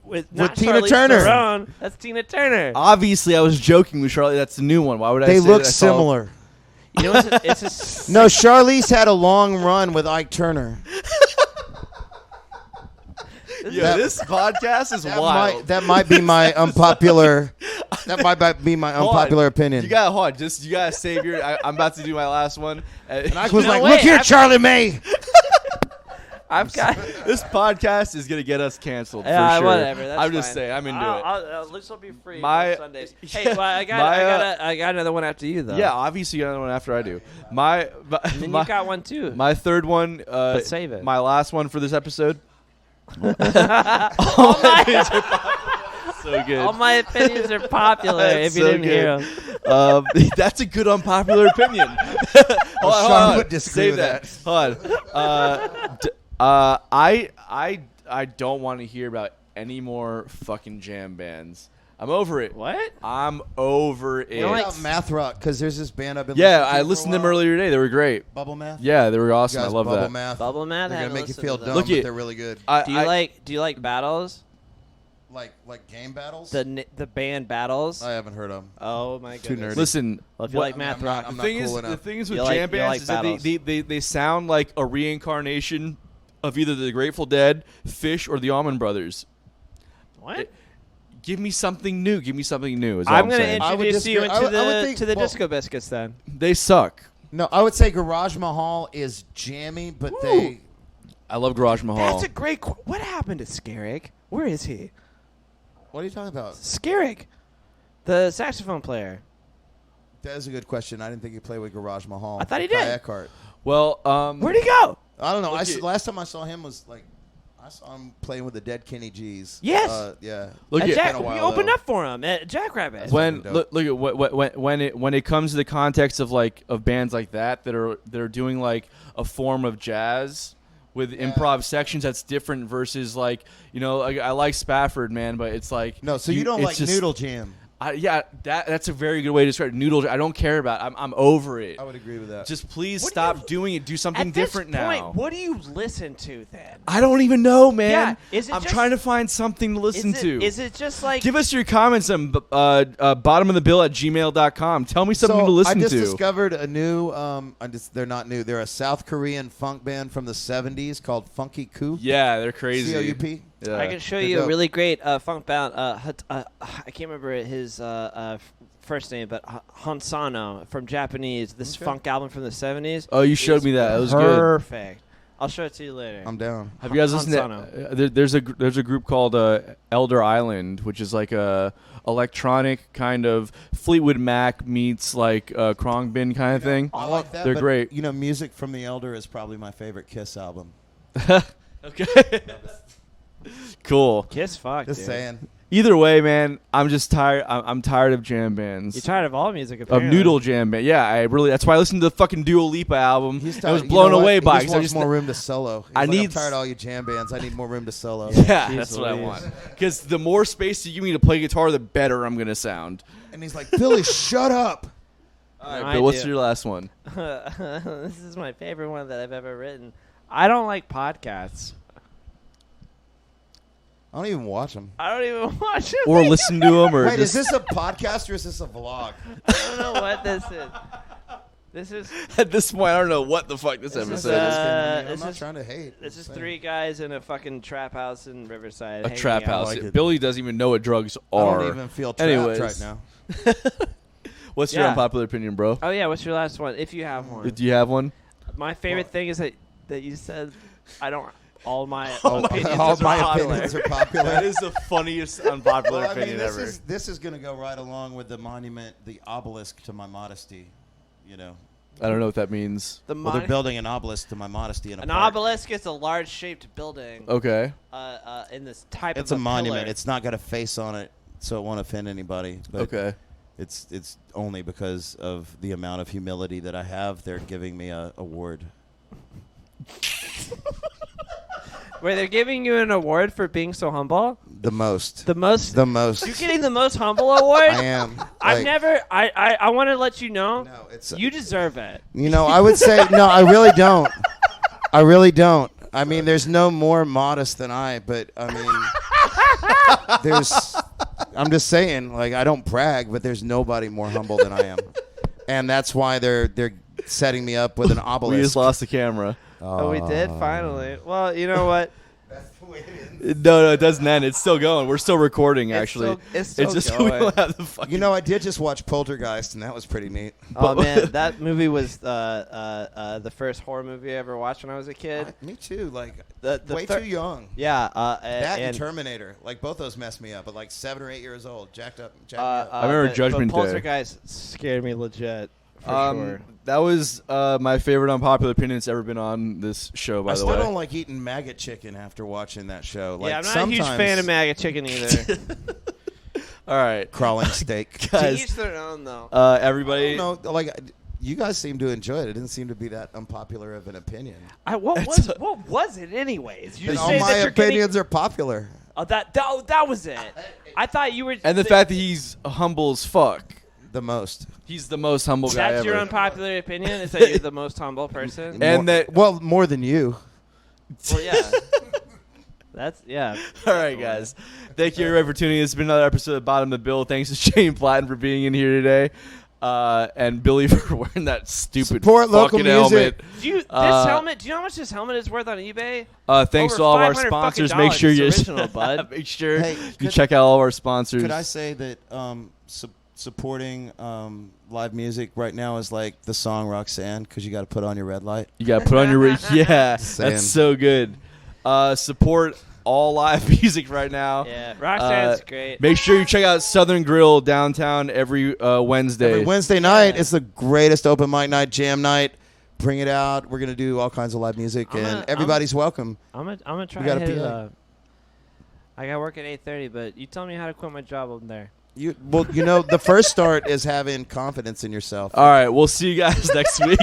With not Tina Charlize Turner. Theron. That's Tina Turner. Obviously, I was joking with Charlie. That's the new one. Why would I They say look that I saw- similar. You know, it's a No, Charlize had a long run with Ike Turner. Yeah, That- this podcast is That wild. that might be my unpopular. That might be my Hold on. unpopular opinion. You gotta hold on. Just you gotta save your. I'm about to do my last one. And Ike was No, like, wait, "Look here, I've- Charlie May." I've got. This podcast is gonna get us canceled Yeah, for sure. whatever. That's I'm just fine. saying. I'm into it. This will be free My- on Sundays. Hey, well, I got another one after you though. Yeah, obviously you got another one after I do. My, And then my, you got one too. my third one. But save it. My last one for this episode. all, my, So good. all my opinions are popular. That's if you so didn't hear good. them. That's a good unpopular opinion. Hold on, Sean hold on. would disagree Save with that. Hold on. I don't want to hear about any more fucking jam bands. I'm over it. What? I'm over it. You know What what? about Math Rock? Because there's this band I've been. Yeah, listening I for listened a to them while. earlier today. They were great. Bubble Math. Yeah, they were awesome. I Guys, love Bubble that. Math. Bubble Math. They're gonna make you feel dumb, Look but at- they're really good. Do you like battles? Like game battles. The band battles. I haven't heard of them. Oh my Too goodness. nerdy. Listen, Well, if you what- like math I'm not- rock, I'm the thing cool is, enough. the thing is You with like- jam you like bands is that battles. they sound like a reincarnation of either the Grateful Dead, Fish, or the Allman Brothers. what? Give me something new. Give me something new. Is all I'm I'm going to saying. I would introduce you disagree. into I would think- to the well- Disco Biscuits then. They suck. No, I would say Garage Mahal is jammy, but they. I love Garage Mahal. That's a great. What happened to Scarrick? Where is he? What are you talking about? Scarrick, the saxophone player. That is a good question. I didn't think he played with Garage Mahal. I thought he Guy did. Eckhart. Well, Where'd he go? I don't know. Look at- Last time I saw him was like, I saw him playing with the Dead Kenny G's. Yes. Yeah. Look at- Jack, been a while, we opened though. up for him at Jackrabbit. when fucking dope. look at when it comes to the context of bands like that are doing like a form of jazz with improv sections that's different versus I like Spafford, man, but it's like No, so you don't it's like just- Noodle Jam. That's a very good way to describe it. Noodle. I don't care about it. I'm over it. I would agree with that. Just please What stop do you- doing it. Do something At different this point, now. what do you listen to then? I don't even know, man. Yeah, is it I'm just- trying to find something to listen to. Is it just like Give us your comments on bottomofthebill@gmail.com. Tell me something to listen I just to. discovered a new. They're not new. They're a South Korean funk band from the '70s called Funky Coup. Yeah, they're crazy. COUP. Yeah. I can show They're you a dope. really great funk band. I can't remember his first name, but Hansano from Japanese. This Okay. funk album from the 70s. Oh, you showed is me that. That was good. perfect. I'll show it to you later. I'm down. Have you guys listened to? Hansano. There's a group called Elder Island, which is like a electronic kind of Fleetwood Mac meets like Khruangbin kind of thing. I like that. They're but, great. You know, music from the Elder is probably my favorite Kiss album. Okay. Cool. Kiss fuck, Just dude. saying. Either way, man, I'm just tired. I'm tired of jam bands. You're tired of all music, Of apparently. noodle jam band. Yeah, I really. That's why I listened to the fucking Dua Lipa album. He's I tired. was You blown know what? away He by it. just 'cause I wants just more room to solo. He's I like, need I'm tired of all you jam bands. I need more room to solo. Yeah, Jeez that's what I Louise. want. Because the more space you give me to play guitar, the better I'm gonna sound. And he's like, Billy, shut up. All right, No Bill, what's idea. your last one? This is my favorite one that I've ever written. I don't like podcasts. I don't even watch them. I don't even watch them. Or listen to them, or Wait, is just this a podcast or is this a vlog? I don't know what this is. This is at this point, I don't know what the fuck this This is, episode is. I'm this not is- trying to hate. this I'm is saying. 3 guys in a fucking trap house in Riverside. A hanging trap out. house. like it. Billy doesn't even know what drugs I are. don't even feel trapped Anyways. right now. What's your Yeah. unpopular opinion, bro? Oh yeah, what's your last one? If you have one. Do you have one? My favorite thing is that you said I don't. All my All opinions all are my popular. opinions are popular. That is the funniest unpopular Well, I mean, opinion this ever. this is going to go right along with the monument, the obelisk to my modesty. You know, I don't know what that means. The well, they're building an obelisk to my modesty in a An park. obelisk is a large-shaped building. Okay. In this type It's of a monument. pillar. It's not got a face on it, so it won't offend anybody. But Okay. It's only because of the amount of humility that I have. They're giving me a award. Where they're giving you an award for being so humble. The most. The most. The most. You're getting the most humble award. I am. I've Like, never. I want to let you know. No, it's. You deserve it. You know, I would say no. I really don't. I really don't. I mean, there's no more modest than I. But I mean, there's. I'm just saying, like, I don't brag, but there's nobody more humble than I am, and that's why they're setting me up with an obelisk. We just lost the camera. Oh, we did finally. Well, you know what? That's the way it is. No, it doesn't end. It's still going. We're still recording, It's actually. still just going. we don't have the fucking. You know, I did just watch Poltergeist, and that was pretty neat. Oh man, that movie was the first horror movie I ever watched when I was a kid. Me too. Like, The way thir- too young. Yeah, That and and Terminator. Like, both those messed me up. But like 7 or 8 years old, jacked up. I remember but Judgment Day. Poltergeist scared me legit. For sure. That was my favorite unpopular opinion that's ever been on this show, by I the still way. don't like eating maggot chicken after watching that show. Like, Yeah, I'm not a huge sometimes fan of maggot chicken either. All right. crawling steak. To Guys, each their own, though. everybody. No, like, you guys seem to enjoy it. It didn't seem to be that unpopular of an opinion. What was it, anyways? You And just all say my that you're getting. opinions are popular. Oh, that was it. I thought you were. And the fact that he's humble as fuck. The most. He's the most humble guy that's ever. your unpopular opinion is that you're the most humble person. And that- Well, more than you. Well, yeah. That's yeah. All right, guys. Thank you everybody for tuning in. It's been another episode of Bottom of the Bill. Thanks to Shane Platten for being in here today. And Billy for wearing that stupid Support local fucking music. helmet. Do you this helmet? Do you know how much this helmet is worth on eBay? Thanks Over to all of our $500 sponsors. fucking Make sure you dollars. It's original, bud. make sure Hey, you could- check out all of our sponsors. Could I say that supporting live music right now is like the song Roxanne, because you got to put on your red light? You got to put on your yeah. Saying. That's so good. Support all live music right now. Yeah, Roxanne's great. Make sure you check out Southern Grill downtown every Wednesday. Every Wednesday night, it's the greatest open mic night, jam night. Bring it out. We're gonna do all kinds of live music, and everybody's welcome. I'm gonna try We got to a hit it PA. up. I got work at 8:30, but you tell me how to quit my job over there. Well, you know, the first start is having confidence in yourself. All right, we'll see you guys next week.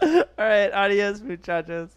All right, adios, muchachos.